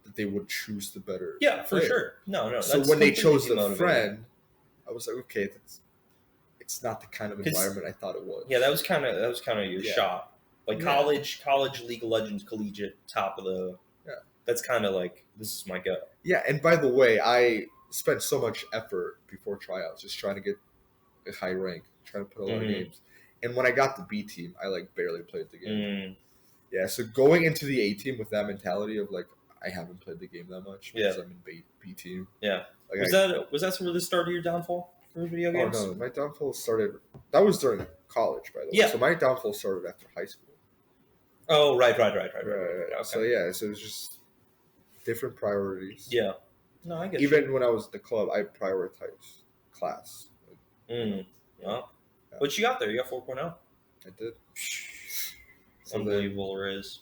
that they would choose the better. Yeah, for player. Sure. No. So when they chose the friend, I was like, okay, it's not the kind of environment I thought it was. Yeah, that was kind of your shot. Like college League of Legends, collegiate, top of the. Yeah. That's kind of like, this is my go. Yeah, and by the way, I spent so much effort before tryouts, just trying to get a high rank, trying to put a lot of games. And when I got the B team, I like barely played the game. Yeah, so going into the A team with that mentality of like, I haven't played the game that much because I'm in B team. Yeah. Like was that sort of the start of your downfall for video games? Oh no, my downfall started. That was during college, by the way. Yeah. So my downfall started after high school. Oh right. Okay. So yeah, so it was just different priorities. Yeah. No, I get Even when I was at the club, I prioritized class. Well, but you got there. You got 4.0. I did. Unbelievable, Riz.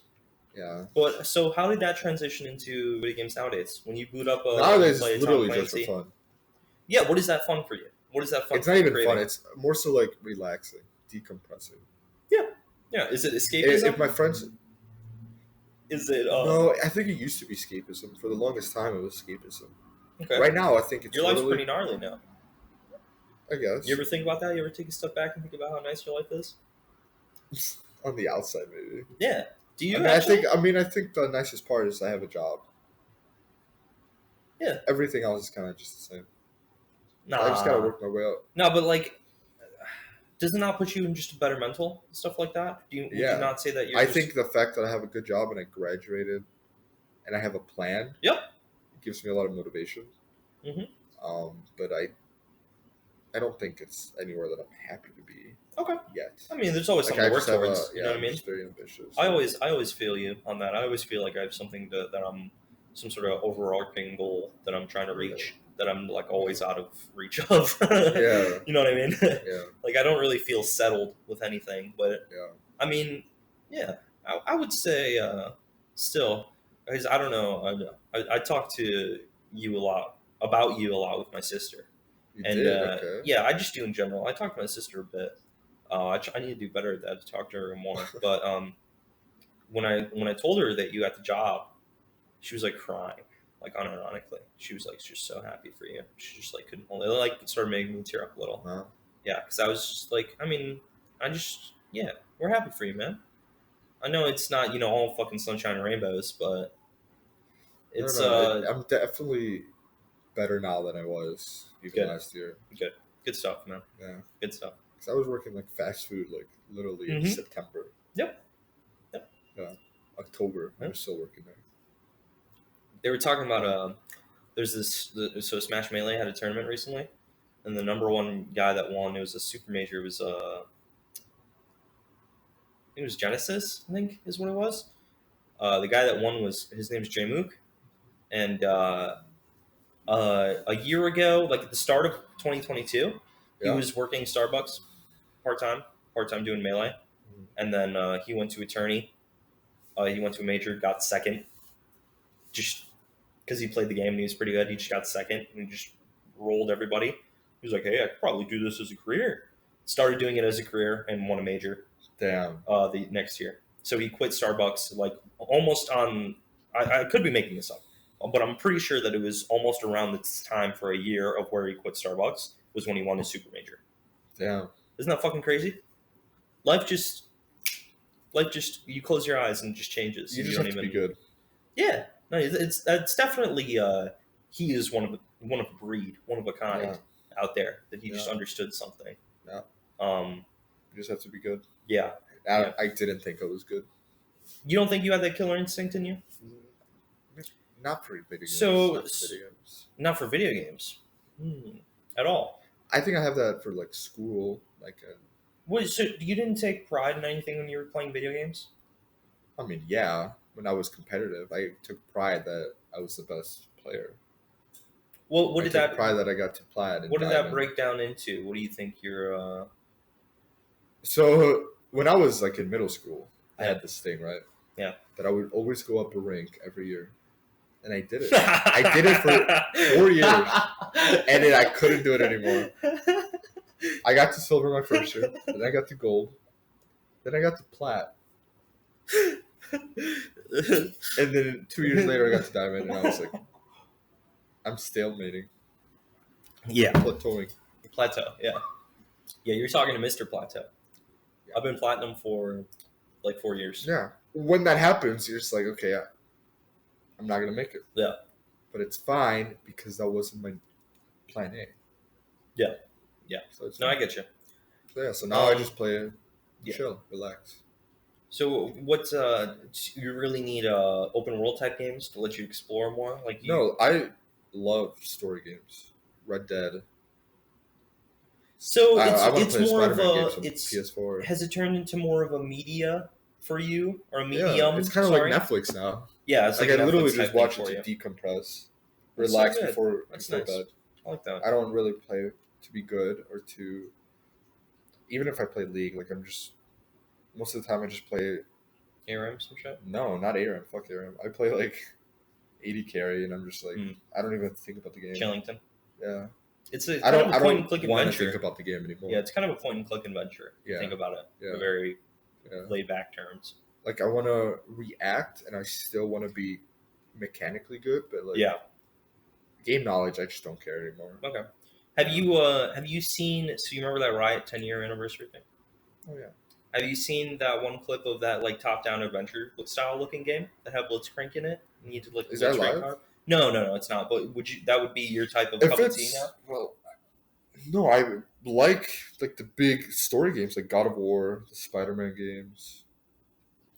Yeah. But so, how did that transition into video games nowadays? When you boot up nowadays, it's literally just for fun. Yeah. What is that fun for you? What is that fun? It's not even fun. It's more so like relaxing, decompressing. Yeah. Is it escapism? If my friends. Is it? No, I think it used to be escapism. For the longest time, it was escapism. Okay. Right now, I think it's your life's pretty gnarly now. I guess. You ever think about that? You ever take a step back and think about how nice your life is? On the outside, maybe. Yeah. Do you? I think the nicest part is I have a job. Yeah. Everything else is kind of just the same. Nah. I just gotta work my way up. No, but like, does it not put you in just a better mental stuff like that? Would you not say that you're? I think the fact that I have a good job and I graduated, and I have a plan. Yep. It gives me a lot of motivation. But I don't think it's anywhere that I'm happy to be. Okay. Yet. I mean, there's always something to work towards. You know what I mean? I'm very ambitious. I always feel you on that. I always feel like I have something that I'm some sort of overarching goal that I'm trying to reach. That I'm like always out of reach of. Yeah. You know what I mean? Yeah. Like I don't really feel settled with anything, but yeah. I mean, yeah, I would say still, because I don't know. I talk to you a lot about you a lot with my sister. Okay. Yeah, I just do in general. I talk to my sister a bit. I need to do better at that, to talk to her more. But when I told her that you got the job, she was like crying, like unironically. She was like just so happy for you. She just like couldn't hold it. Like started making me tear up a little. Wow. Yeah, because I was just like, we're happy for you, man. I know it's not all fucking sunshine and rainbows, but it's I'm definitely better now than I was even last year. Good stuff, man. Yeah, good stuff. Because I was working like fast food, like literally in September. Yep. Yeah, October. I was still working there. They were talking about there's so Smash Melee had a tournament recently, and the number one guy that won, it was a super major. It was I think it was Genesis, I think is what it was. The guy that won was his name's Jmook, and a year ago, like at the start of 2022, he Yeah. was working Starbucks part time doing melee, Mhm. and then he went to attorney. He went to a major, got second, just because he played the game and he was pretty good. He just got second and he just rolled everybody. He was like, "Hey, I could probably do this as a career." Started doing it as a career and won a major Damn. the next year. So he quit Starbucks like almost on. I could be making this up, but I'm pretty sure that it was almost around this time for a year of where he quit Starbucks was when he won his super major. Damn. Isn't that fucking crazy? Life just, life just you close your eyes and it just changes. You And just don't have to be even. good. Yeah, no, it's definitely he is one of a breed, one of a kind Yeah. out there that he just Yeah. understood something. Yeah. Um. You just have to be good. Yeah. I didn't think I was good. You don't think you had that killer instinct in you? Not for video games. So- not for video games. Not for video games, at all. I think I have that for like school. Like, So you didn't take pride in anything when you were playing video games? I mean, yeah. When I was competitive, I took pride that I was the best player. Well, what I did took that pride that I got to plat and what did that diamond. break down into? What do you think your So when I was like in middle school, I Yeah. had this thing, right? Yeah. That I would always go up a rank every year, and I did it. I did it for 4 years, and then I couldn't do it anymore. I got to silver my first year, then I got to gold, then I got to plat, and then 2 years later I got to diamond, and I was like, I'm stalemating, Yeah, plateauing. Plateau. Yeah, you're talking to Mr. Plateau. Yeah. I've been platinum for like 4 years. Yeah. When that happens, you're just like, okay, I'm not gonna make it. Yeah. But it's fine because that wasn't my plan A. Yeah. Yeah. So it's No, fine. I get you. So yeah. So now I just play it, Yeah. chill, relax. So what? You really need open world type games to let you explore more. Like No, I love story games. Red Dead. So I want to it's play more of Spider-Man a games on it's PS4. has it turned into more of a media for you or a Yeah, medium? it's kind of like sorry? Netflix now. Yeah, it's Like like I literally Netflix just type thing watch for it to you. decompress, That's so relax good. before That's bed. nice. I like that. I don't really play to be good or to. Even if I play League, like I'm just most of the time I just play. ARM some shit. No, not ARAM. Fuck ARAM. I play like 80 carry, and I'm just like I don't even think about the game. Chillington. Yeah, It's a I kind of a point don't and click want to adventure. think about the game anymore. Yeah, it's kind of a point and click adventure. Yeah. Think about it. Yeah. In very Yeah. laid back terms. Like I want to react, and I still want to be mechanically good, but like Yeah. game knowledge, I just don't care anymore. Okay. Have you seen? So you remember that Riot 10-year anniversary thing? Oh yeah. Have you seen that one clip of that like top-down adventure style looking game that had Blitzcrank in it? And you did like Is that Blitzcrank live? card? No, it's not. But would you? That would be your type of If cup of tea it's now. well, no, I like the big story games like God of War, the Spider-Man games,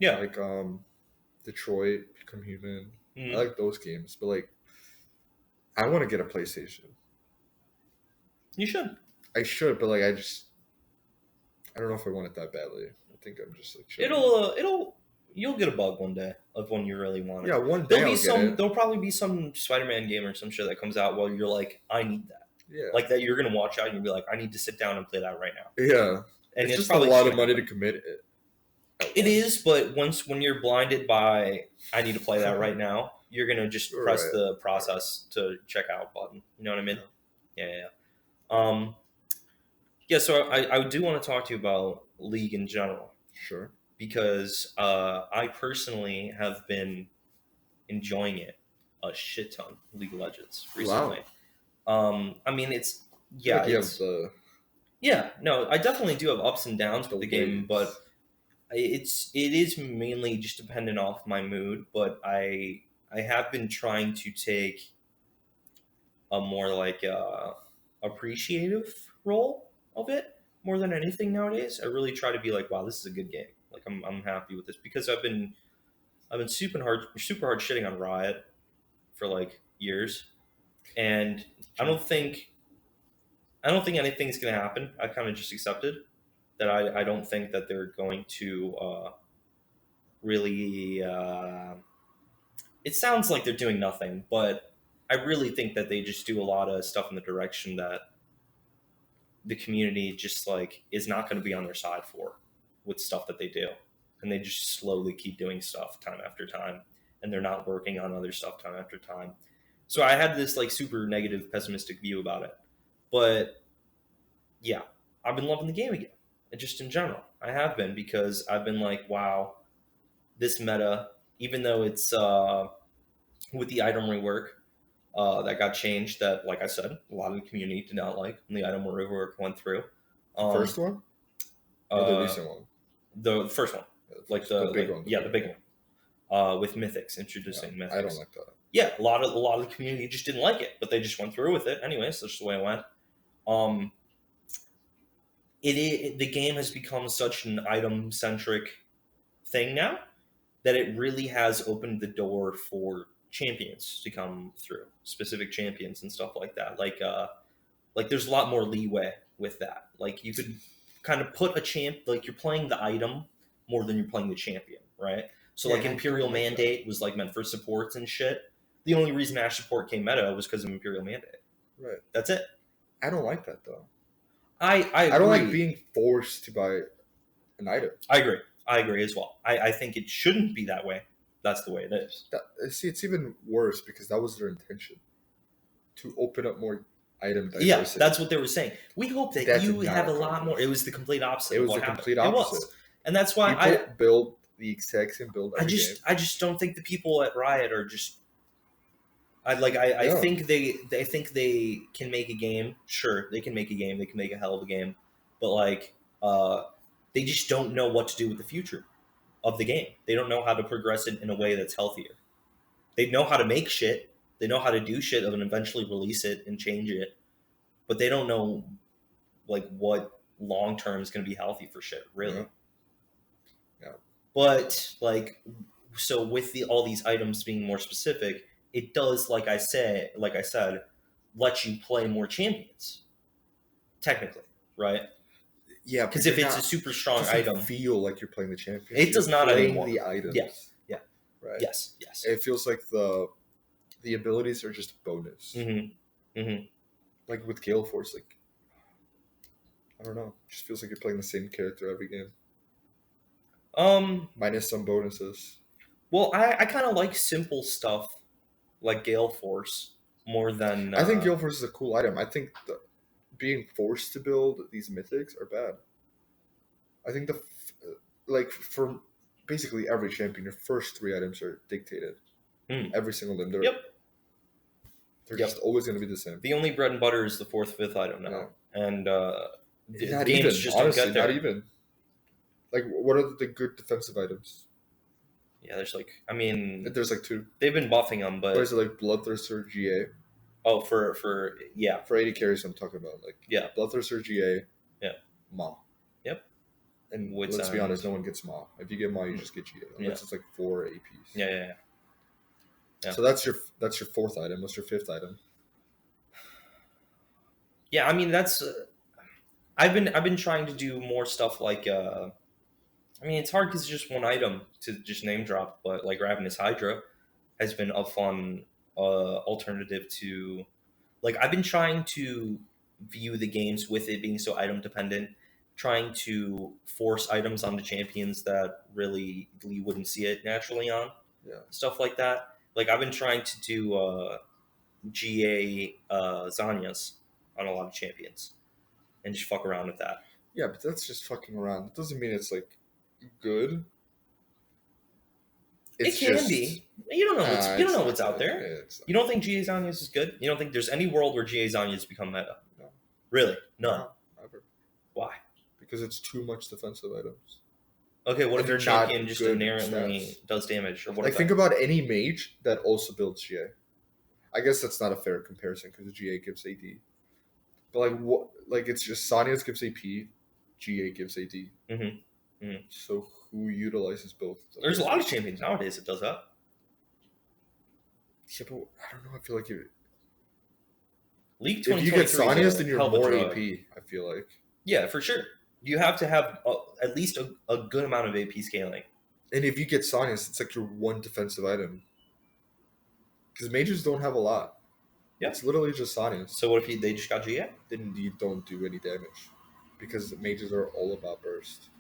Yeah. like Detroit, Become Human. Mhm. I like those games, but like I want to get a PlayStation. You should. I should, but like I don't know if I want it that badly. I think I'm just like chilling. You'll get a bug one day of when you really want it. Yeah, one day There'll probably be some Spider-Man game or some shit that comes out while you're like, I need that. Yeah. Like that you're gonna watch out and you'll be like, I need to sit down and play that right now. Yeah. And it's just a probably lot just of money gonna to commit it. It is, but when you're blinded by I need to play that right now, you're gonna just press Right. the process to check out button. You know what I mean? Yeah. So I do want to talk to you about League in general Sure. because I personally have been enjoying it a shit ton. League of Legends recently. I mean, it's yeah, Like you have it's, the yeah. No, I definitely do have ups and downs with the game, waves. but it is mainly just dependent off my mood. But I have been trying to take a more like appreciative role of it more than anything nowadays. I really try to be like, wow, this is a good game. Like I'm happy with this because I've been super hard shitting on Riot for like years, and I don't think anything's gonna happen. I kind of just accepted that I don't think that they're going to really. It sounds like they're doing nothing, but I really think that they just do a lot of stuff in the direction that the community just like is not going to be on their side for with stuff that they do, and they just slowly keep doing stuff time after time, and they're not working on other stuff time after time. So I had this like super negative, pessimistic view about it, but yeah, I've been loving the game again, and just in general, I have been because I've been like, wow, this meta, even though it's with the item rework that got changed, that like I said, a lot of the community did not like when the item rework went through. First one or the recent one? The first one, like the big one. Yeah, the big one. With mythics, introducing mythics. I don't like that. Yeah, a lot of the community just didn't like it, but they just went through with it anyways. That's just the way it went. The game has become such an item centric thing now that it really has opened the door for champions to come through, specific champions and stuff like that. Like there's a lot more leeway with that. Like you could kind of put a champ, like you're playing the item more than you're playing the champion, right? So like Imperial Mandate was like meant for supports and shit. The only reason Ash support came meta was because of Imperial Mandate. Right. That's it. I don't like that though. I don't like being forced to buy an item. I agree as well. I think it shouldn't be that way. That's the way it is. See, it's even worse because that was their intention, to open up more item diversity. Yeah, that's what they were saying. We hope that you have a lot more. It was the complete opposite. It was the complete opposite. It was. And that's why people build the exact same build every game. I just don't think the people at Riot are just. I think they can make a game. Sure, they can make a game. They can make a hell of a game, but like, they just don't know what to do with the future of the game. They don't know how to progress it in a way that's healthier. They know how to make shit. They know how to do shit and eventually release it and change it, but they don't know like what long term is going to be healthy for shit. Really. Yeah. But like, so with all these items being more specific, it does, like I said, let you play more champions. Technically, right? Yeah, because if it's a super strong item, feel like you're playing the champion. It does not anymore. The items. Yeah. Right. Yes. It feels like the abilities are just a bonus. Like with Gale Force, like I don't know, it just feels like you're playing the same character every game. Minus some bonuses. Well, I kind of like simple stuff like Gale Force more than. I think Gale Force is a cool item. I think being forced to build these mythics are bad. I think for basically every champion, your first 3 items are dictated. Every single of them. They're just always going to be the same. The only bread and butter is the 4th, 5th item now, and not even. Just honestly, don't get there. Not even. Like, what are the good defensive items? Yeah, there's there's like 2. They've been buffing them, but what is it, like Bloodthirster GA? Oh, for AD carries I'm talking about, like Bloodthirster GA. Yeah. Ma. Yep. And let's be honest, no one gets Ma. If you get Ma, you just get GA. Unless it's like 4 APs. Yeah. So that's your 4th item. What's your 5th item? Yeah, I mean that's. I've been trying to do more stuff like. I mean, it's hard because it's just one item to just name drop, but like Ravenous Hydra has been a fun alternative to. Like I've been trying to view the games with it being so item dependent, trying to force items onto champions that really you wouldn't see it naturally on. Yeah. Stuff like that. Like I've been trying to do GA Zanyas on a lot of champions and just fuck around with that. Yeah, but that's just fucking around. It doesn't mean it's like good. It can be. You don't know what's out there. You don't think GA Zanyas is good? You don't think there's any world where GA Zanyas become meta? No. Really? None. No, ever. Why? Because it's too much defensive items. Okay, what if your champion just inherently does damage? Or what? Like think about any mage that also builds GA. I guess that's not a fair comparison because GA gives AD. But like what? Like it's just Zanyas gives AP, GA gives AD. So who utilizes both? There's a lot of champions nowadays that does that. Yeah, but I don't know. I feel like League 2023 if you get Zanyas, then you're more AP. I feel like. Yeah, for sure. You have to have at least a good amount of AP scaling And if you get Sonius, it's like your one defensive item. Because mages don't have a lot. Yeah. It's literally just Sonius. So what if they just got GA? Then you don't do any damage. Because mages are all about burst.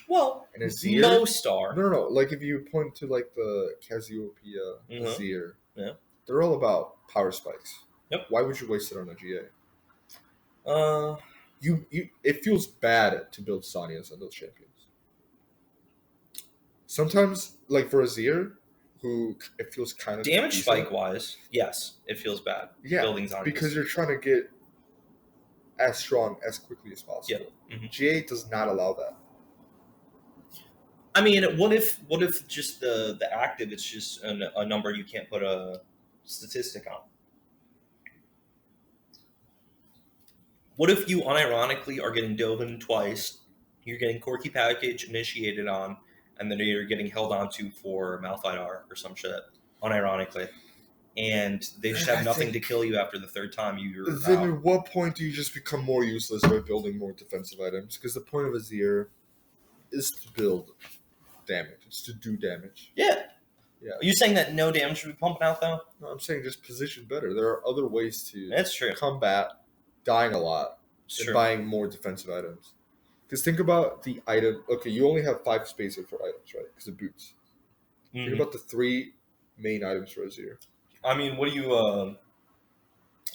Well, And Azir, most are. No. Like if you point to like the Cassiopeia, Azir, Yeah. they're all about power spikes. Yep. Why would you waste it on a GA? Uh, It feels bad to build Sonias on those champions. Sometimes, like for Azir, who it feels kind of damage decent. spike wise, yes, it feels bad. Yeah, building Zonias. Because you're trying to get as strong as quickly as possible. Yeah. Mm-hmm. GA does not allow that. I mean, what if just the active, it's just a number you can't put a statistic on? What if you unironically are getting dove in twice, you're getting Corky Package initiated on, and then you're getting held onto for Malphite R or some shit, unironically, and they just have nothing to kill you after the third time you're Then out. at what point do you just become more useless by building more defensive items? Because the point of Azir is to build damage. It's to do damage. Yeah. Yeah. Are you saying that no damage should be pumping out, though? No, I'm saying just position better. There are other ways to That's true. combat dying a lot and buying more defensive items. Because think about the item. Okay, you only have 5 spaces for items, right? Because of boots. Mm-hmm. Think about the 3 main items for Azir. I mean, what do you...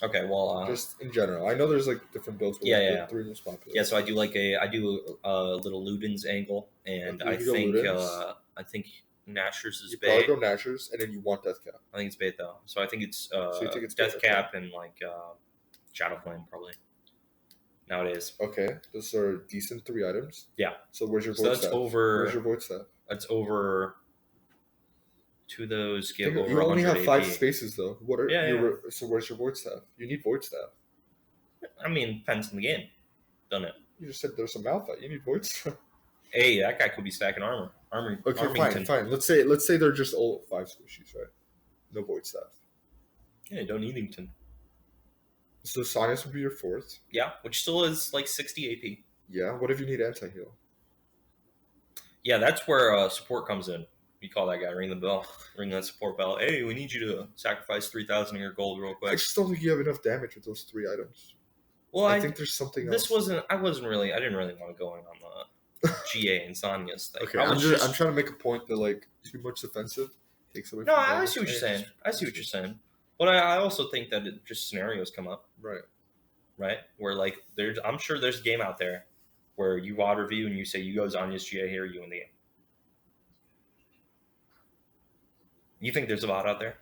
Okay, well... just in general. I know there's like different builds. But Yeah. 3 most popular. Yeah, so I do a little Luden's angle, and I think Nashor's is you probably bait. go Nashor's, and then you want Death Cap. I think it's bait though, so I think it's So you think it's Death bait, Cap and Shadow Flame probably nowadays. Okay, those are decent 3 items. Yeah. So where's your So void that's staff? over. Where's your void staff? That's over. 2 of those give over You only 100 have 5 AP. spaces though. What are So where's your void staff? You need void staff. I mean, depends on the game, doesn't it? You just said there's a Malphite. You need void staff. Hey, that guy could be stacking armor. Okay, fine. Let's say they're just all 5 squishies, right? No void staff. Yeah, don't need Eatington. So Sonius would be your 4th. Yeah, which still is like 60 AP. Yeah. What if you need anti-heal? Yeah, that's where support comes in. You call that guy, ring the bell, ring that support bell. Hey, we need you to sacrifice 3,000 of your gold real quick. I just don't think you have enough damage with those 3 items. Well, I think there's something else. I didn't really want to go in on the GA and Sonia's thing. Okay, I'm trying to make a point that like too much defensive takes away. No, I see what you're saying. I see what you're saying. But I also think that just scenarios come up. Right? Where like I'm sure there's a game out there where you WOD review and you say you go Zonia's GA here, you win the game. You think there's a VOD out there?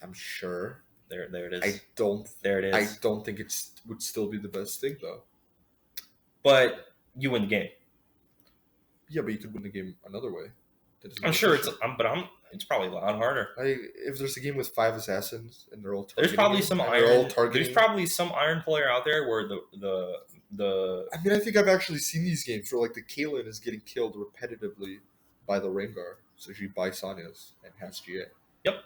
I'm sure. There it is. There it is. I don't think it would still be the best thing though. But you win the game. Yeah, but you could win the game another way. I'm sure it's probably a lot harder. If there's a game with 5 assassins and they're all targeting, there's probably some iron player out there where the. I mean, I think I've actually seen these games where like the Caitlyn is getting killed repetitively by the Rengar, so she buys Sonia's and has GA. Yep.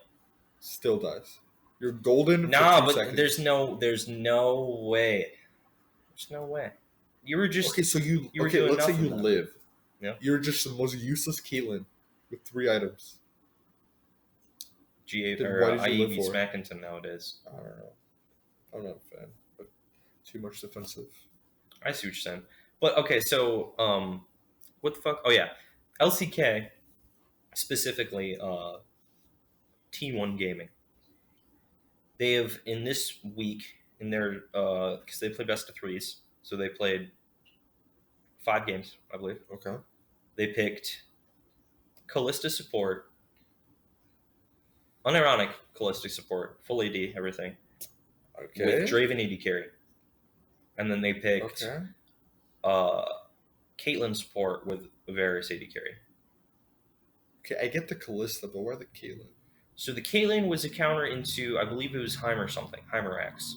Still dies. You're golden. Nah, but seconds. there's no way. There's no way. You were just okay. So let's say you live. Yeah. You're just the most useless Caitlyn with 3 items. GA or IEV Smackington nowadays. I don't know. I'm not a fan, but too much defensive. I see what you're saying. But okay, so what the fuck? Oh yeah, LCK specifically, T1 Gaming. They have in this week in their because they play best of 3s, so they played 5 games, I believe. Okay. They picked Callista support, unironic Callista support, full AD, everything. Okay. With Draven AD carry, and then they picked Caitlyn support with Varus AD carry. Okay, I get the Callista, but why the Caitlyn? So the Caitlyn was a counter into, I believe it was Heimer something, Heimer X.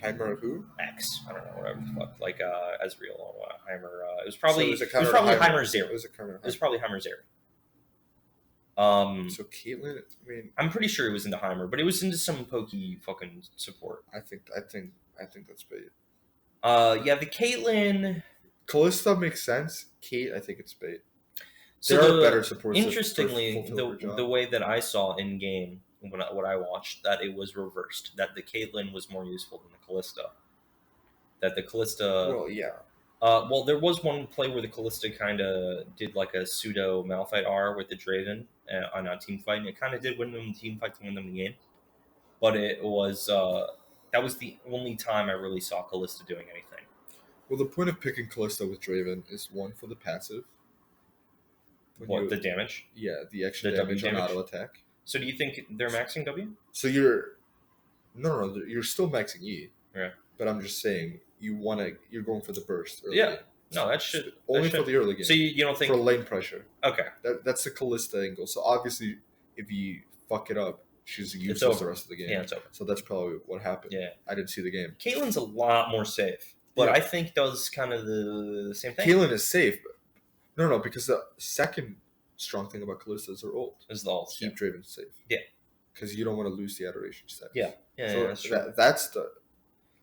Heimer who? X. I don't know, whatever the fuck. Like Ezreal or Heimer. It was probably Heimer Zero. It was a counter. It was probably Heimer Zero. So Caitlyn, I mean, I'm pretty sure it was into Heimer, but it was into some pokey fucking support. I think that's bait. Yeah, the Caitlyn. Callista makes sense. Kate, I think it's bait. So there are better supports. interestingly, the way that I saw in game what I watched, that it was reversed. That the Caitlyn was more useful than the Callista. That the Callista. Well, yeah. Well, there was one play where the Callista kind of did like a pseudo Malphite R with the Draven on a team fight, and it kind of did win them the team fight to win them the game. But it was that was the only time I really saw Callista doing anything. Well, the point of picking Callista with Draven is one for the passive. The damage? Yeah, the extra damage on auto attack. So do you think they're maxing W? So you're you're still maxing E. Yeah. But I'm just saying you're going for the burst. Early Yeah. game. No, that should only for the early game. So you don't think for lane pressure? Okay. That's the Callista angle. So obviously, if you fuck it up, she's useless the rest of the game. Yeah, it's over. So that's probably what happened. Yeah. I didn't see the game. Caitlyn's a lot more safe, but I think does kind of the same thing. Caitlyn is safe. No, because the second strong thing about Callista is her ult. Is the ult. Keep Draven safe. Yeah. Because you don't want to lose the adoration status. Yeah. So that's true. That's the.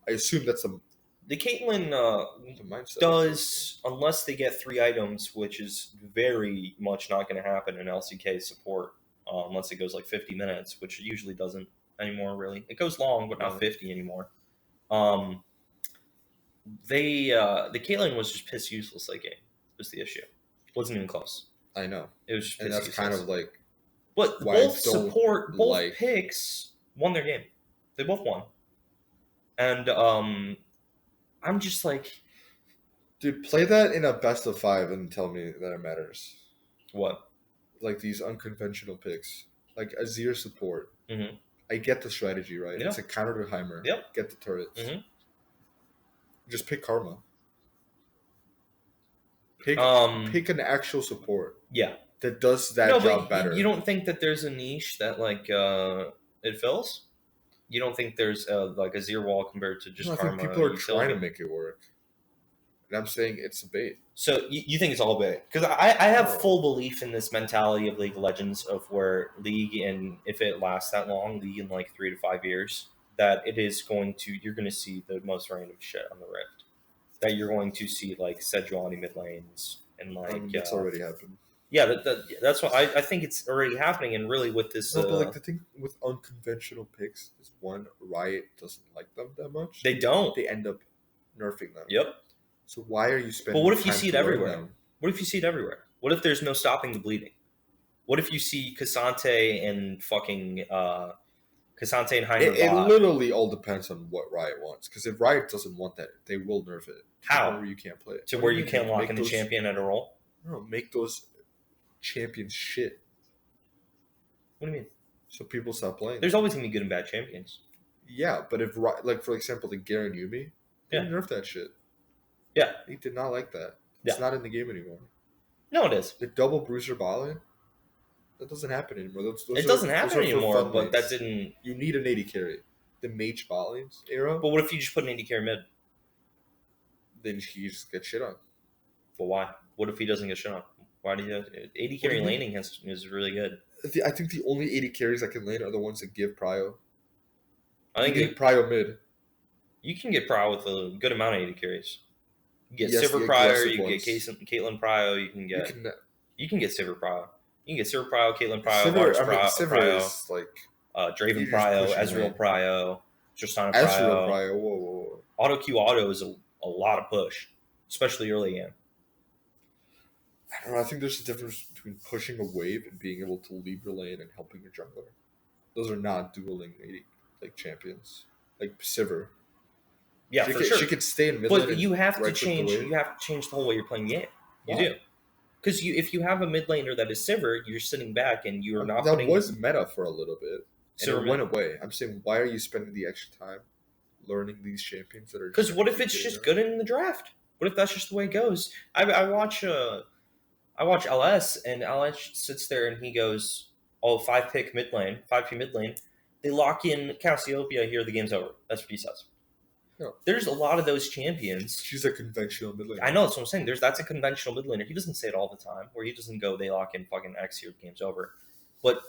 I assume that's the Caitlyn mindset does, unless they get 3 items, which is very much not going to happen in LCK support, unless it goes like 50 minutes, which it usually doesn't anymore, really. It goes long, but not 50 anymore. The Caitlyn was just piss useless that game, was the issue. It wasn't even close. I know. It was just piss and that's useless. kind of like. But both picks won their game. They both won. And I'm just like, dude, play that in a best of 5 and tell me that it matters. What? Like these unconventional picks, like Azir support. Mm-hmm. I get the strategy, right? Yeah. It's a counter to Heimer. Yep. Get the turrets. Mm-hmm. Just pick Karma. Pick an actual support. Yeah. That does that job better. You don't think that there's a niche that like it fills? You don't think there's like a Azir wall compared to just Karma? I think people are trying to make it work. And I'm saying it's a bait. So you think it's all bait? Because I have full belief in this mentality of League of Legends, of where League, and if it lasts that long, League in like 3 to 5 years, that it is going to, you're going to see the most random shit on the Rift. That you're going to see like Sejuani mid lanes and like it's already happened. Yeah, that's what I think it's already happening, and really with this. No, but like the thing with unconventional picks is one, Riot doesn't like them that much. They don't. They end up nerfing them. Yep. So why are you spending? But what if you see it everywhere? What if you see it everywhere? What if there's no stopping the bleeding? What if you see Cassante and fucking Cassante and Heimer? It literally all depends on what Riot wants. Because if Riot doesn't want that, they will nerf it. How? Where you can't play it. To where you can't lock in the champion at a roll? No, make those champions shit. What do you mean? So people stop playing. There's always gonna be good and bad champions. Yeah, but if like for example the Garen Yuumi, they nerfed that shit. Yeah, he did not like that. It's not in the game anymore. No, it is. The double bruiser ballin, that doesn't happen anymore. It doesn't happen anymore. But that didn't. You need an 80 carry. The mage ballins era. But what if you just put an 80 carry mid? Then he just gets shit on. But why? What if he doesn't get shit on? Why do you? 80 carry laning is really good. I think the only 80 carries that can lane are the ones that give prio. I think you get prio mid. You can get prio with a good amount of 80 carries. You get Sivir Prio, you get Caitlyn Prio, you can get Sivir Prio. You can get Sivir Prio, Caitlyn Prio, Marks Prio, is like Draven Prio, Ezreal Prio, Tristana Prio. Ezreal Prio, whoa. Auto Q Auto is a lot of push, especially early game. I don't know, I think there's a difference between pushing a wave and being able to leave your lane and helping your jungler. Those are not dueling champions. Like Sivir. Yeah, for sure. She could stay in mid. But you have to change. You have to change the whole way you're playing the game. You do, because if you have a mid laner that is Sivir, you're sitting back and you're not. That was meta for a little bit, and it went away. I'm saying, why are you spending the extra time learning these champions that are? Because what if it's just good in the draft? What if that's just the way it goes? I watch LS, and LS sits there and he goes, "Oh, 5-pick mid lane, 5P mid lane. They lock in Cassiopeia here. The game's over." That's what he says. No. There's a lot of those champions. She's a conventional mid laner. I know, that's what I'm saying. That's a conventional mid laner. He doesn't say it all the time, where he doesn't go, they lock in fucking X here, the game's over. But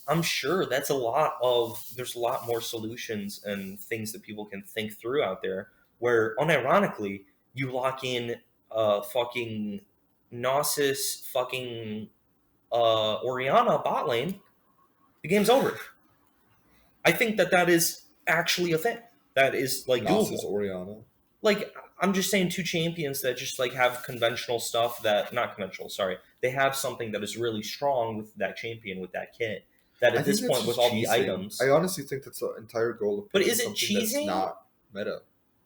I'm sure there's a lot more solutions and things that people can think through out there, where unironically, you lock in fucking Gnosis fucking Orianna bot lane, the game's over. I think that is actually a thing. That is like Nasus doable. Orianna. Like, I'm just saying, two champions that just like have conventional stuff that not conventional. Sorry, they have something that is really strong with that champion with that kit. That I at think this that's point, with just all the cheesing. items, I honestly think that's the entire goal of but picking is it something that's cheesing? not meta.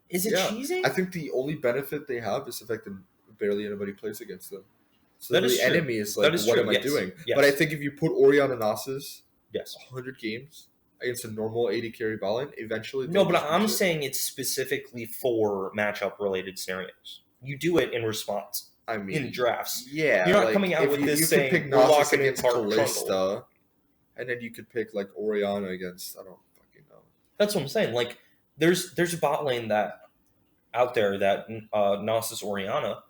Is it Yeah, cheesing? I think the only benefit they have is the fact that barely anybody plays against them. So That is the true. enemy is That like, is what true, am I yes. doing? Yes. But I think if you put Orianna Nasus Yes. 100 games against a normal 80 carry ballon, eventually No, but just I'm beat it. saying it's specifically for matchup related scenarios. You do it in response. I mean, In drafts. yeah, You're not like, coming out if with you, this you saying, could pick we're Nasus locking in against Trundle. Kalista, and then you could pick like Orianna against, I don't fucking know. That's what I'm saying. Like, there's a bot lane that out there that Nasus Orianna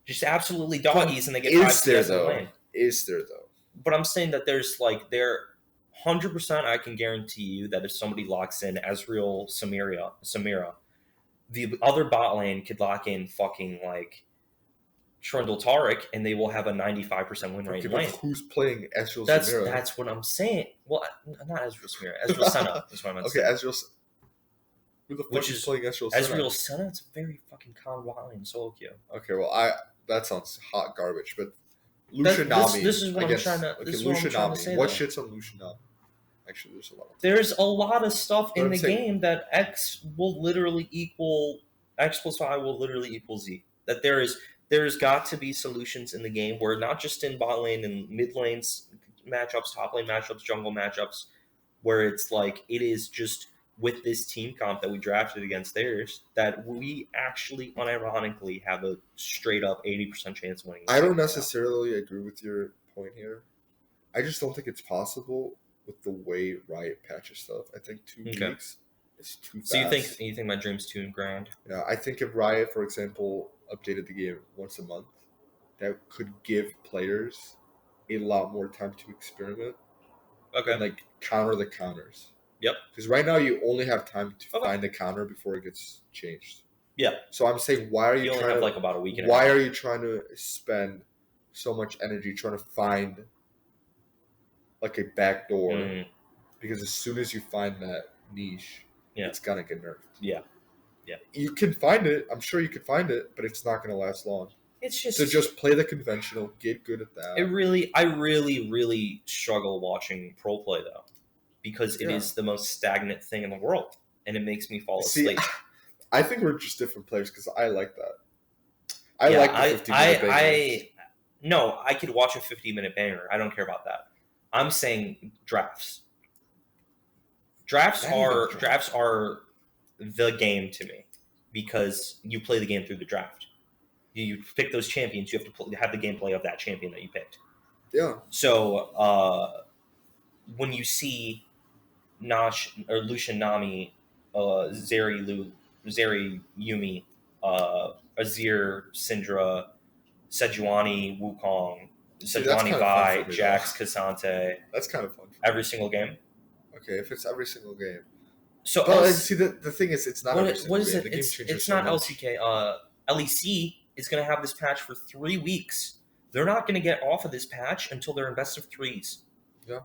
just absolutely doggies and they get 5 CS in the lane. Is there though? But I'm saying that there's like, there 100% I can guarantee you that if somebody locks in Ezreal Samira, the other bot lane could lock in fucking like Trundle Tarek and they will have a 95% win rate Okay, in but lane. who's playing Ezreal That's Samira? that's what I'm saying. Well, not Ezreal Samira, Ezreal Senna is what I meant to Okay, say. Ezreal. Who the fuck Which is is playing Ezreal Senna? Ezreal Senna, it's a very fucking calm bot lane solo queue. Okay, well, that sounds hot garbage, but Lucian Nami. This is what against, I'm trying to. Okay, This is what I'm Lucian trying to Nami. say. What though. shit's on Lucian Nami? Actually, there's a lot. There's a lot of stuff But in I'm the saying- game that X will literally equal X plus Y will literally equal Z. That there's got to be solutions in the game where not just in bot lane and mid lanes matchups, top lane matchups, jungle matchups, where it's like it is just with this team comp that we drafted against theirs that we actually unironically have a straight up 80% chance of winning. I don't necessarily agree with your point here. I just don't think it's possible with the way Riot patches stuff. I think 2 weeks is too fast. So you think my dream's too grand? Yeah, I think if Riot, for example, updated the game once a month, that could give players a lot more time to experiment. Okay. And like counter the counters. Yep. Because right now you only have time to find the counter before it gets changed. Yeah. So I'm saying, why are you only trying have to, like about a week? Why are you trying to spend so much energy trying to find like a back door? Mm. Because as soon as you find that niche, it's gonna get nerfed. Yeah. Yeah. You can find it. I'm sure you could find it, but it's not gonna last long. It's just So just play the conventional, get good at that. I really struggle watching pro play though, because it is the most stagnant thing in the world, and it makes me fall asleep. See, I think we're just different players because I like that. I like the 50-minute bangers. No, I could watch a 50-minute banger. I don't care about that. I'm saying drafts. Drafts are the game to me because you play the game through the draft. You pick those champions. You have to have the gameplay of that champion that you picked. Yeah. So when you see Nash or Lucian Nami, Zeri Yumi, Azir, Syndra, Sejuani, Wukong, Sejuani Vi, Jax, Cassante. That's kind of fun. Every single game. Okay, if it's every single game. So see, the thing is, it's not every single what is game. it? The game It's not LCK. LEC is going to have this patch for 3 weeks. They're not going to get off of this patch until they're in best of threes. Yeah.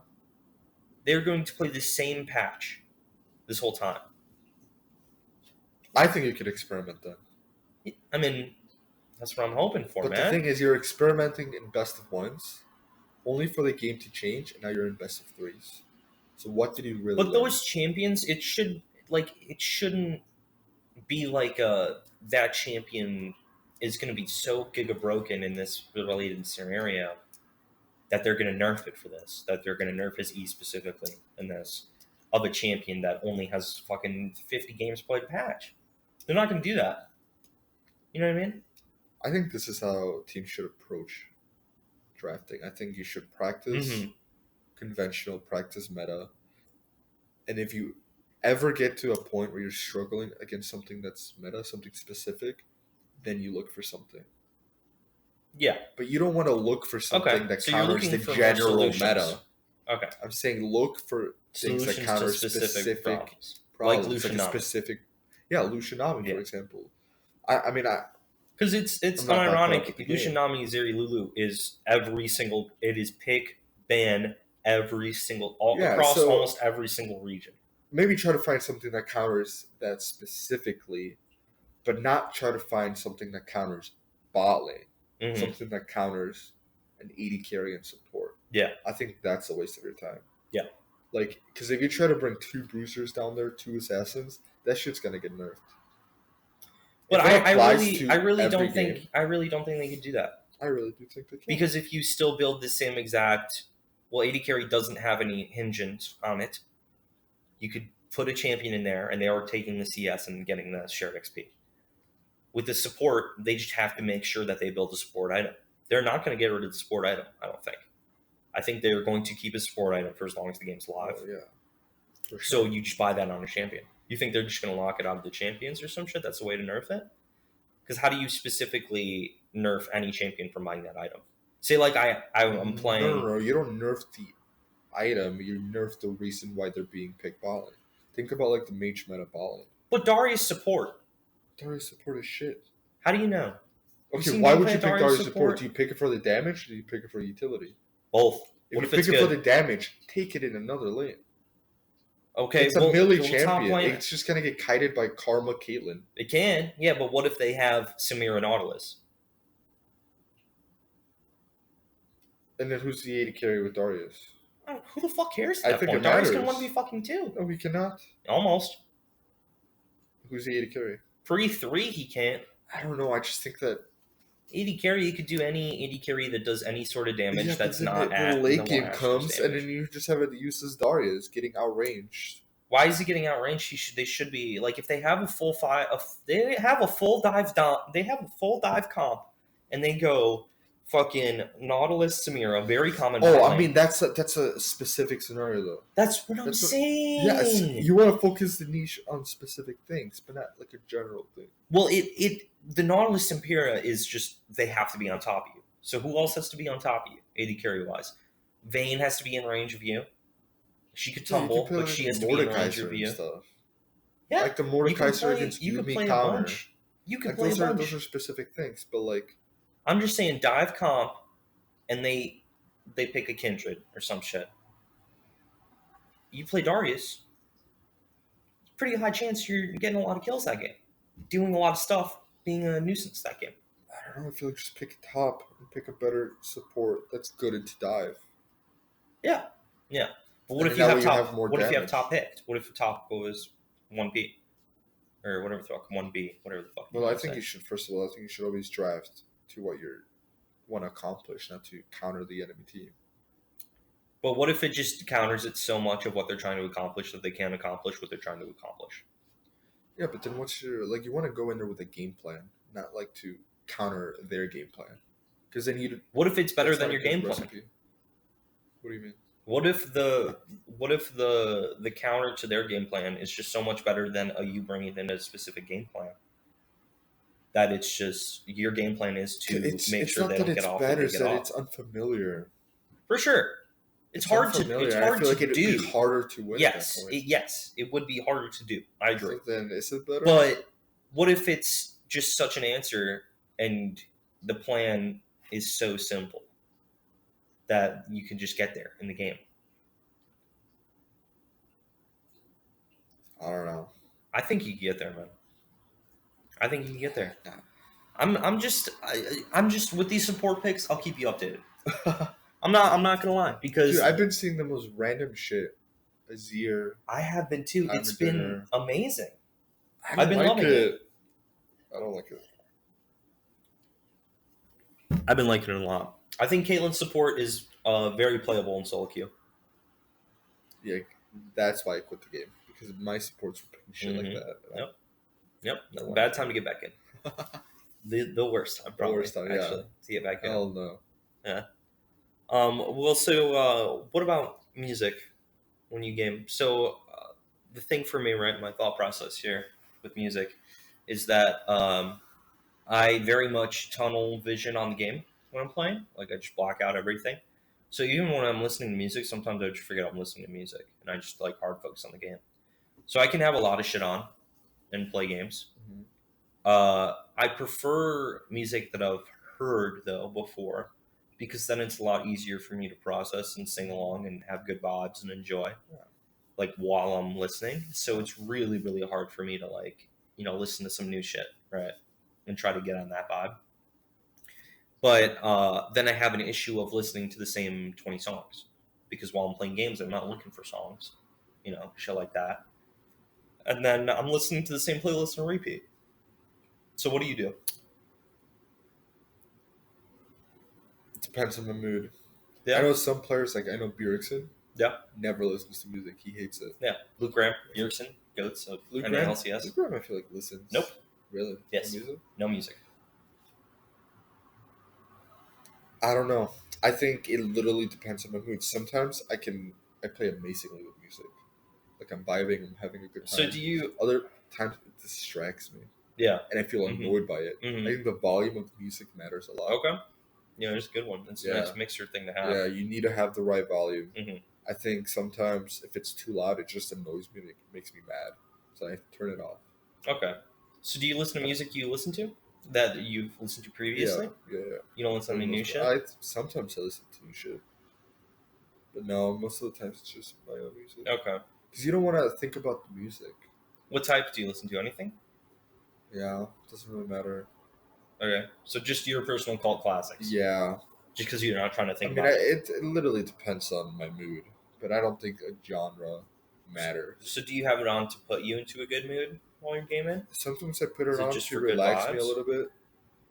They're going to play the same patch this whole time. I think you could experiment then. I mean, that's what I'm hoping for, but man. The thing is, you're experimenting in best of ones, only for the game to change, and now you're in best of threes. So what did you really? But those champions, it shouldn't be like that champion is going to be so giga broken in this related scenario that they're going to nerf it for this. That they're going to nerf his E specifically in this of a champion that only has fucking 50 games played patch. They're not going to do that. You know what I mean? I think this is how teams should approach drafting. I think you should practice conventional, practice meta. And if you ever get to a point where you're struggling against something that's meta, something specific, then you look for something. Yeah. But you don't want to look for something that counters the general meta. Okay. I'm saying look for things that counter specific problems. Like Lucian Nami. Lucian Nami, for example. I mean, because it's ironic. Lucian Nami Zeri Lulu is pick ban every single Yeah, across so- almost every single region. Maybe try to find something that counters that specifically, but not try to find something that counters bot lane. Mhm. Something that counters an AD carry and support. Yeah. I think that's a waste of your time. Yeah. Like, because if you try to bring 2 boosters down there, 2 assassins, that shit's gonna get nerfed. But If it I applies really, to I really every don't game, think, I really don't think they could do that. I really do think they can. Because if you still build the same exact, well, AD carry doesn't have any hinges on it. You could put a champion in there, and they are taking the CS and getting the shared XP. With the support, they just have to make sure that they build a support item. They're not going to get rid of the support item, I don't think. I think they're going to keep a support item for as long as the game's live. Oh, yeah. For sure. So you just buy that on a champion. You think they're just going to lock it out of the champions or some shit? That's the way to nerf it? Because how do you specifically nerf any champion from buying that item? Say, like, I'm playing... No. You don't nerf the item. You nerf the reason why they're being picked bot lane. Think about, like, the mage meta bot lane. But Darius support. Darius support is shit. How do you know? Okay, why would you pick Darius support? Do you pick it for the damage, or do you pick it for utility? Both. If you pick it for the damage, take it in another lane. Okay, it's a melee champion. It's just gonna get kited by Karma Caitlyn. It can, yeah, but what if they have Samira Nautilus? And then who's the AD carry with Darius? Who the fuck cares at that point? Darius can 1v fucking 2. No, he cannot. Almost. Who's the AD carry? Free 3, he can't. I don't know. I just think that AD carry, you could do any AD carry that does any sort of damage that's not at the late game comes, and then you just have it useless Darius getting outranged. Why is he getting outranged? They should be like, if they have a full they have a full dive comp, and they go fucking Nautilus Samira, very common. Oh, I mean that's a specific scenario though. That's what I'm saying. Yes, you want to focus the niche on specific things, but not like a general thing. Well, the Nautilus Samira is just, they have to be on top of you. So who else has to be on top of you, AD carry wise? Vayne has to be in range of you. She could tumble, but she has to be in range of you. Stuff. Yeah, like the Mordekaiser against you could play counter. A bunch. You could like play a bunch. Those are specific things, but like, I'm just saying, dive comp, and they pick a Kindred or some shit. You play Darius. Pretty high chance you're getting a lot of kills that game, doing a lot of stuff, being a nuisance that game. I don't know. I feel like just pick a top and pick a better support that's good into dive. Yeah. But what if you have top? What if you have top picked? What if the top goes 1P or whatever the fuck 1B, whatever the fuck? Well, I think you should. First of all, I think you should always draft to what you want to accomplish, not to counter the enemy team. But what if it just counters it so much of what they're trying to accomplish that they can't accomplish what they're trying to accomplish? Yeah, but then what's your you want to go in there with a game plan, not like to counter their game plan. Because then you. What if it's better than your game plan? What do you mean? What if the counter to their game plan is just so much better than you bringing in a specific game plan? That it's just your game plan is to make sure they don't get off. It's better, it's unfamiliar. For sure. It's hard to do. I feel like it'd be harder to win. Yes, it would be harder to do. I agree. So then is it better? But what if it's just such an answer and the plan is so simple that you can just get there in the game? I don't know. I think you can get there, man. I think you can get there. I'm just with these support picks. I'll keep you updated. I'm not gonna lie, because dude, I've been seeing the most random shit. Azir. I have been too. It's been amazing. I've been loving it. I don't like it. I've been liking it a lot. I think Caitlyn's support is very playable in solo queue. Yeah, that's why I quit the game, because my supports were picking shit like that. Yep. Bad time to get back in. the worst time, probably. The worst time, actually, to get back in. Hell no. Yeah. Well, so what about music when you game? So the thing for me, right, my thought process here with music is that I very much tunnel vision on the game when I'm playing. Like, I just block out everything. So even when I'm listening to music, sometimes I just forget I'm listening to music, and I just hard focus on the game. So I can have a lot of shit on and play games. Mm-hmm. I prefer music that I've heard though before, because then it's a lot easier for me to process and sing along and have good vibes and enjoy, Yeah. like while I'm listening. So it's really, really hard for me to like, listen to some new shit, right? And try to get on that vibe. But then I have an issue of listening to the same 20 songs because while I'm playing games, I'm not looking for songs, shit like that. And then I'm listening to the same playlist on repeat. So what do you do? It depends on the mood. I Yeah, know some players, like I know Bjergsen, yeah, never listens to music. He hates it. yeah. Luke Graham, Bjergsen, goats of Luke and Graham, LCS. Luke Graham, I feel like listens. Nope. Really? Yes. No music? No music. I don't know. I think it literally depends on my mood. Sometimes I play amazingly with music. Like I'm vibing, I'm having a good time. So do you? Other times it distracts me, Yeah. and I feel annoyed by it. Mhm. I think the volume of music matters a lot. Okay. Yeah, it's a good one. It's a nice mixer thing to have. Yeah, you need to have the right volume. Mhm. I think sometimes if it's too loud, it just annoys me and it makes me mad. So I have to turn it off. Okay. So do you listen to music you listen to that you've listened to previously? Yeah. You don't listen to any new shit? Sometimes I listen to new shit. But no, most of the times it's just my own music. Okay. Because you don't want to think about the music. What type do you listen to? Anything? Yeah, doesn't really matter. Okay. So just your personal cult classics. Yeah. Just because you're not trying to think I mean, about it. it literally depends on my mood. But I don't think a genre matters. So do you have it on to put you into a good mood while you're gaming? Sometimes I put it Is it on just to for good relax me a vibes? little bit.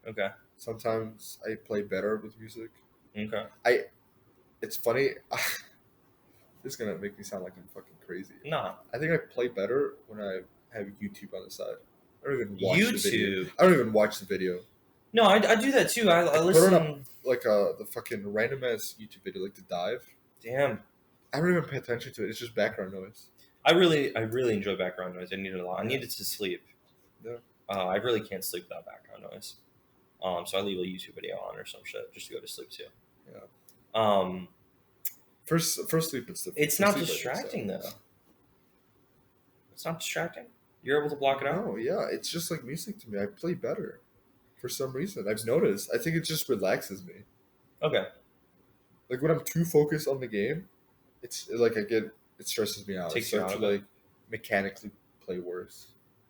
Okay. Sometimes I play better with music. Okay. It's funny. This is gonna make me sound like I'm fucking crazy. Nah. I think I play better when I have YouTube on the side. I don't even watch the video. YouTube. I don't even watch the video. No, I do that too. I Put listen. on like the fucking random ass YouTube video, like the dive. Damn. I don't even pay attention to it. It's just background noise. I really enjoy background noise. I need it a lot. I need it to sleep. Yeah. I really can't sleep without background noise. So I leave a YouTube video on or some shit just to go to sleep too. Yeah. First sleep it's different. It's not distracting though. It's not distracting. You're able to block it out. No, yeah, it's just like music to me. I play better for some reason. I've noticed. I think it just relaxes me. Okay. Like when I'm too focused on the game, it's like it stresses me out. Takes I you start out to of it. like mechanically play worse.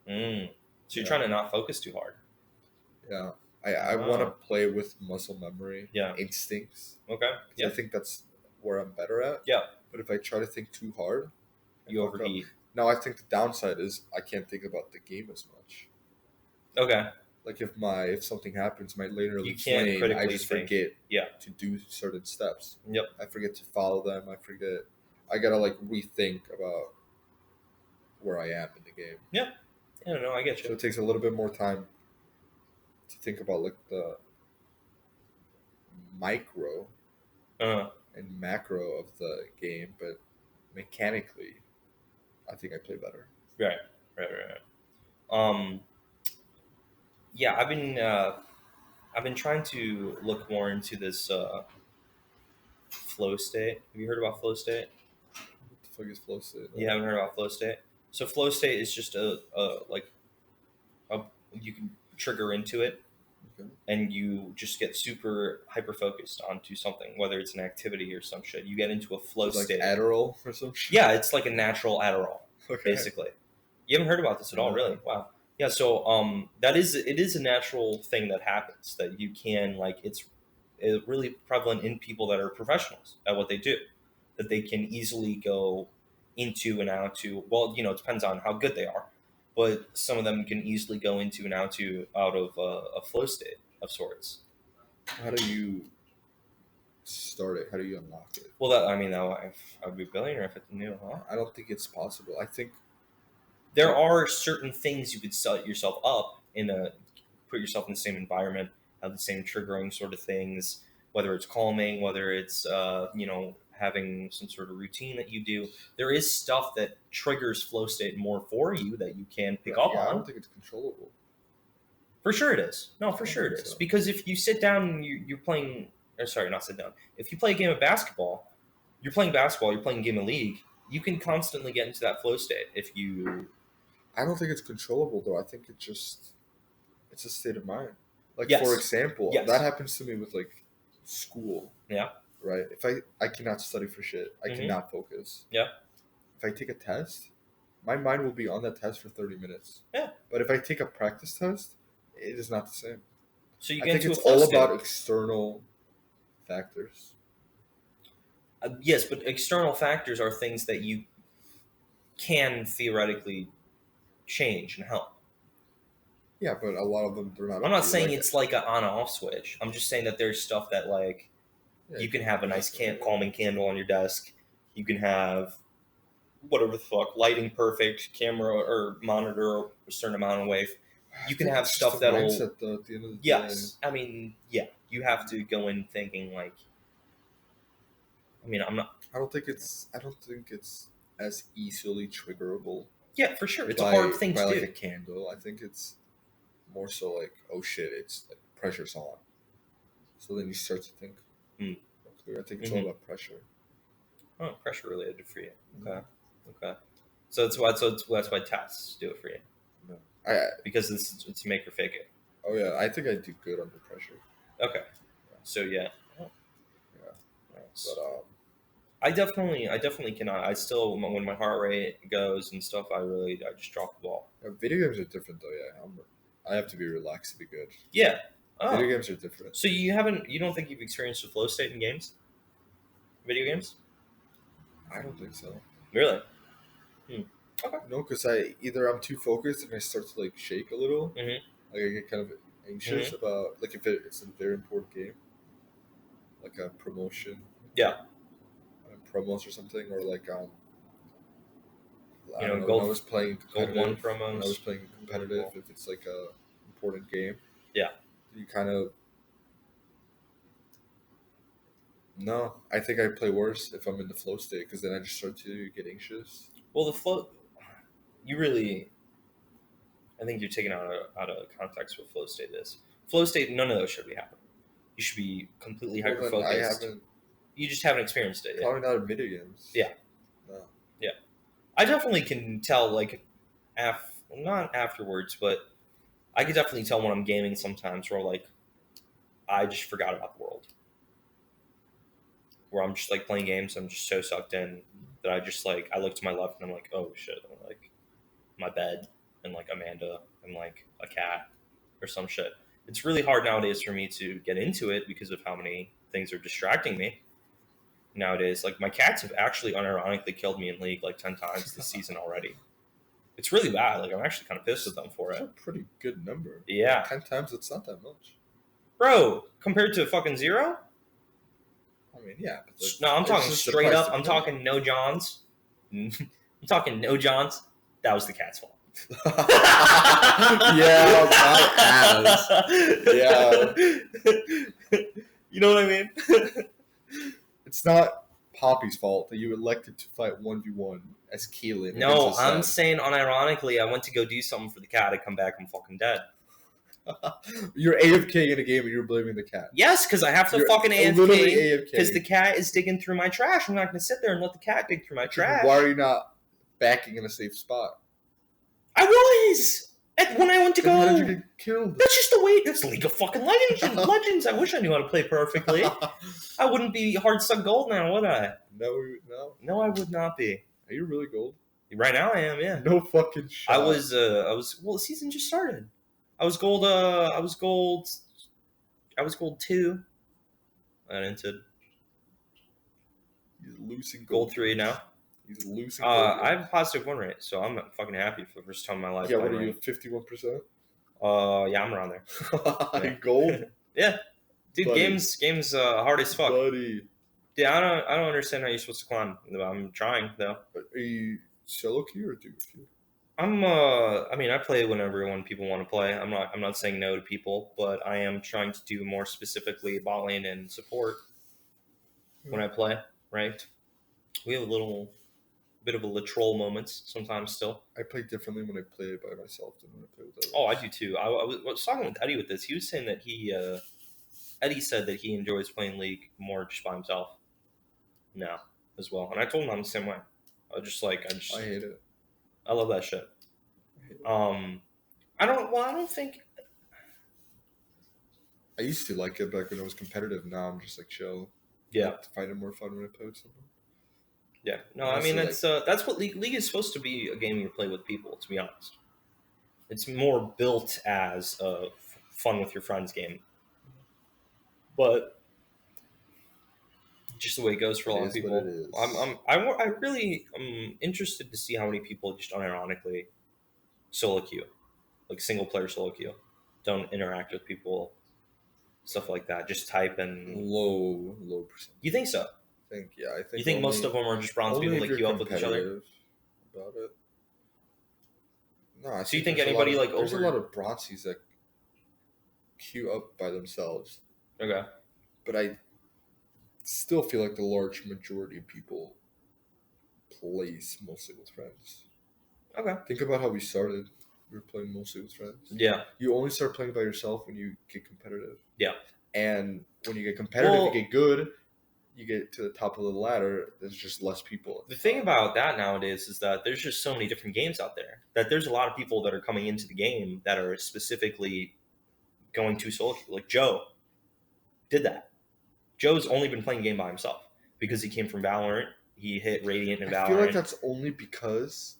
So you're Yeah. trying to not focus too hard. Yeah. I want to play with muscle memory, Yeah. instincts. Okay. Yeah. I think that's where I'm better at. Yeah. But if I try to think too hard, I You fuck up. overheat. Now I think the downside is I can't think about the game as much. Okay. Like if something happens, my later You can't lane, I critically just think. forget Yeah. to do certain steps. Yep. I forget to follow them. I gotta like rethink about where I am in the game. I don't know. I get So you. it takes a little bit more time to think about like the micro and macro of the game, but mechanically, I think I play better. Right. Yeah, I've been trying to look more into this flow state. Have you heard about flow state? What the fuck is flow state? You haven't heard about flow state? So flow state is just a you can trigger into it, Okay. and you just get super hyper focused onto something, whether it's an activity or some shit. You get into a flow It's like state. Adderall or some shit. Yeah, it's like a natural Adderall, Okay. basically. You haven't heard about this at all, No. really? Wow. Yeah, so it is a natural thing that happens that you can it's really prevalent in people that are professionals at what they do, that they can easily go into and out to. Well, it depends on how good they are, but some of them can easily go into and out of a flow state of sorts. How do you start it? How do you unlock it? Well, I'd be a billionaire if I knew, huh? I don't think it's possible. I think There are certain things you could set yourself up put yourself in the same environment, have the same triggering sort of things, whether it's calming, whether it's having some sort of routine that you do. There is stuff that triggers flow state more for you that you can pick up I on. don't think it's controllable. For sure it is. No, for I sure it think is. so. Because if you sit down and you're playing, or sorry, not sit down. If you play a game of basketball, you're playing basketball, you're playing a game of league, you can constantly get into that flow state if you. I don't think it's controllable though. I think it's a state of mind. Like Yes. for example, Yes. that happens to me with like school. Yeah. Right. If I cannot study for shit, I cannot focus. Yeah. If I take a test, my mind will be on that test for 30 minutes. Yeah. But if I take a practice test, it is not the same. So you I get think into it's a flow all state. about external factors. Yes, but external factors are things that you can theoretically change and help. Yeah, but a lot of them they're not. I'm not saying it's like an on-off switch. I'm just saying that there's stuff that like Yeah, you can have a nice calming candle on your desk. You can have whatever the fuck, lighting perfect, camera or monitor a certain amount away. You can have stuff that'll. Mindset, though, at the end of the Yes, day. I mean, yeah, you have to go in thinking like. I mean, I'm not. I don't think it's as easily triggerable. Yeah, for sure, it's a hard thing to like do. a candle. I think it's more so like, oh shit, it's like pressure's on. So then you start to think. I think it's all about pressure. Oh, pressure related for you. Okay. So that's why tests do it for you. No. Because it's make or fake it. Oh yeah, I think I do good under pressure. Okay. So yeah. Yeah. Nice. But I definitely cannot. I still, when my heart rate goes and stuff, I just drop the ball. Video games are different though. Yeah, I have to be relaxed to be good. Yeah. Oh. Video games are different. So you don't think you've experienced a flow state in games? Video games? I don't think so. Really? Okay. No, because I'm too focused and I start to like shake a little. Like I get kind of anxious about like if it's a very important game, like a promotion. Yeah. Promos or something, or like I don't know, Gold, when I was playing Gold One promos. When I was playing competitive, if it's like a important game, yeah, you kind of. No, I think I play worse if I'm in the flow state because then I just start to get anxious. Well, the flow, I think you're taking out of context what flow state is. Flow state, none of those should be happening. You should be completely hyper focused. You just haven't experienced it yet. Probably not in video games. Yeah. No. Yeah. I definitely can tell, like, not afterwards, but I can definitely tell when I'm gaming sometimes where, like, I just forgot about the world. Where I'm just, like, playing games, I'm just so sucked in that I just, like, I look to my left and I'm like, oh, shit. I'm like, my bed and, like, Amanda and, like, a cat or some shit. It's really hard nowadays for me to get into it because of how many things are distracting me. Nowadays, like my cats have actually unironically killed me in League like 10 times this season already. It's really bad. Like I'm actually kind of pissed at them for it. That's a pretty good number. Yeah. 10 times, it's not that much. Bro, compared to fucking 0? I mean, yeah. But no, I'm talking straight up. I'm talking no Johns. I'm talking no Johns. That was the cat's fault. Yeah, yeah. You know what I mean? It's not Poppy's fault that you elected to fight 1v1 as Keelan. No, I'm saying unironically, I went to go do something for the cat. I come back, I'm fucking dead. You're AFK in a game and you're blaming the cat. Yes, because I have to fucking AFK because the cat is digging through my trash. I'm not going to sit there and let the cat dig through my trash. Why are you not backing in a safe spot? I was! When I went to go, how did you get killed? That's just the way. That's League of fucking Legends. I wish I knew how to play perfectly. I wouldn't be hard stuck gold now, would I? No, I would not be. Are you really gold? Right now, I am. Yeah. No fucking shit. I was. Well, the season just started. I was gold. I was gold 2. I entered. He's losing gold 3 now. He's losing. I have a positive win rate, so I'm fucking happy for the first time in my life. Yeah, what are you, 51%? Yeah, I'm around there. Yeah. Gold? Yeah. Dude, buddy. games hard as fuck. Buddy. Yeah, I don't understand how you're supposed to climb. I'm trying though. Are you solo queue or duo queue? I mean, I play when people want to play. I'm not saying no to people, but I am trying to do more specifically bot lane and support when I play, right? We have a bit of a latroll moments sometimes still. I play differently when I play by myself than when I play with others. Oh, I do too. I was talking with Eddie with this. He was saying that Eddie said that he enjoys playing League more just by himself now as well. And I told him I'm the same way. I hate it. I love that shit. I don't think I used to like it back when it was competitive. Now I'm just like chill. Yeah. I find it more fun when I play with someone. Yeah. No, And I mean also, that's what League is supposed to be, a game you play with people. To be honest, it's more built as a fun with your friends game, but just the way it goes for a It lot of is what it people. is. I really am interested to see how many people just unironically solo queue, like single player solo queue, don't interact with people, stuff like that. Just type and. Low percent. You think so? I think I think You think most of them are just bronze only people if that you're queue up with each other? competitive about it. No, I So you think there's anybody there's over? a lot of bronzies that queue up by themselves, Okay. but I still feel like the large majority of people plays mostly with friends. Okay. Think about how we started. We were playing mostly with friends. Yeah. You only start playing by yourself when you get competitive. Yeah. And when you get competitive, Well, you get good. You get to the top of the ladder. There's just less people. The thing about that nowadays is that there's just so many different games out there that there's a lot of people that are coming into the game that are specifically going to solo queue. Like Joe did that. Joe's only been playing the game by himself because he came from Valorant. He hit Radiant and Valorant. I feel like that's only because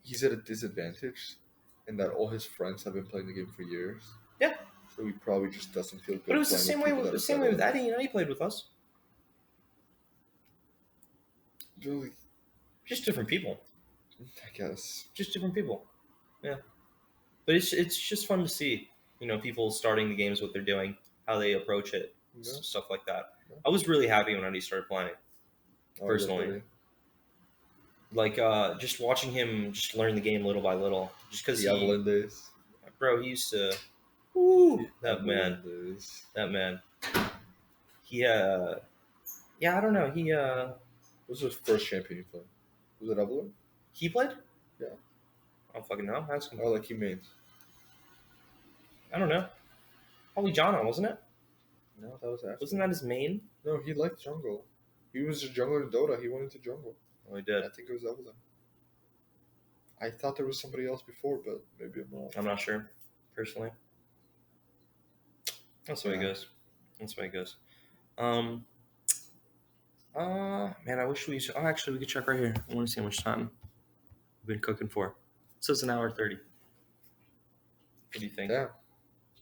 he's at a disadvantage and that all his friends have been playing the game for years. Yeah. So he probably just doesn't feel good. But it was the same way with Eddie. You know, he played with us. Really? Just different people. I guess. Just different people. Yeah. But it's just fun to see, people starting the games, what they're doing, how they approach it, stuff like that. Yeah. I was really happy when Eddie started playing, personally. Like, just watching him just learn the game little by little. Just because the Evelyn days. Bro, he used to... That man. He, yeah, I don't know. He, What was his first champion he played? Was it Evelyn? He played? Yeah. I don't fucking know. Ask him. Oh, like he made. I don't know. Probably Jana, wasn't it? No, that was after. Wasn't that his main? No, he liked jungle. He was a jungler in Dota. He went into jungle. Oh, he did. I think it was Evelyn. I thought there was somebody else before, but maybe I'm wrong. I'm not sure, personally. That's the way it goes. That's the way it goes. Man, I wish we... Oh, actually, we could check right here. I want to see how much time we've been cooking for. It says an hour 30. What do you think? Yeah.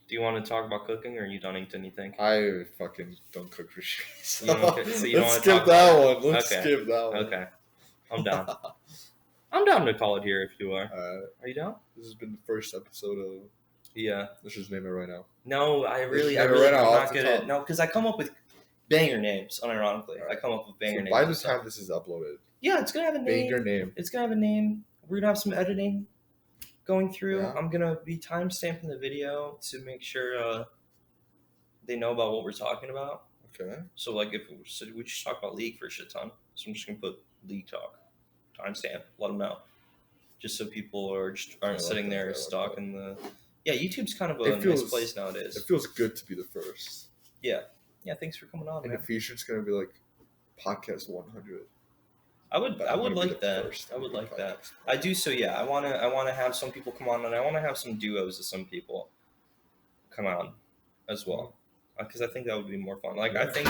Do you want to talk about cooking, or are you done eating anything? I fucking don't cook for shit. So let's skip that one. Let's skip that one. Okay. I'm down. I'm down to call it here if you are. Are you down? This has been the first episode of... Yeah. Let's just name it right now. No, I'm not good at... No, because I come up with banger names, unironically. Right. I come up with banger names. By the time this is uploaded... Yeah, it's going to have a name. Banger name. It's going to have a name. We're going to have some editing going through. Yeah. I'm going to be timestamping the video to make sure they know about what we're talking about. Okay. So, like, we just talk about League for a shit ton. So I'm just going to put League talk. Timestamp. Let them know. Just so people aren't sitting there stuck in the... Yeah, YouTube's kind of a nice place nowadays. It feels good to be the first. Yeah. Yeah, thanks for coming on, In man. the future, it's going to be like podcast 100. I would like that. I would like that. I do. So yeah, I want to have some people come on, and I want to have some duos of some people come on as well, because I think that would be more fun. Like I think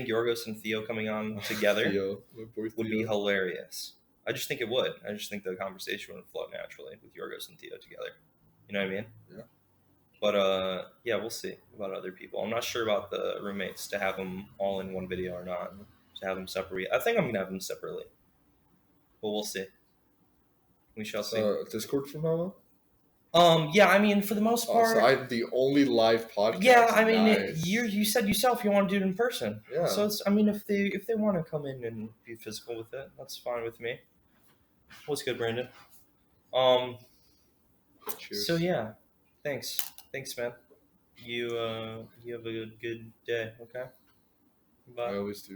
Yorgos and Theo coming on together would be hilarious. I just think it would. I just think the conversation would flow naturally with Yorgos and Theo together. You know what I mean? Yeah. But yeah, we'll see about other people. I'm not sure about the roommates to have them all in one video or not. To have them separate. I think I'm gonna have them separately, but we'll see. We shall see. Discord from now on? Yeah, I mean, for the most part, so I'm the only live podcast. Yeah, I mean, you said yourself you want to do it in person. Yeah. So I mean, if they want to come in and be physical with it, that's fine with me. What's good, Brandon? Cheers. So yeah, thanks, man. You have a good day. Okay. Bye. I always do.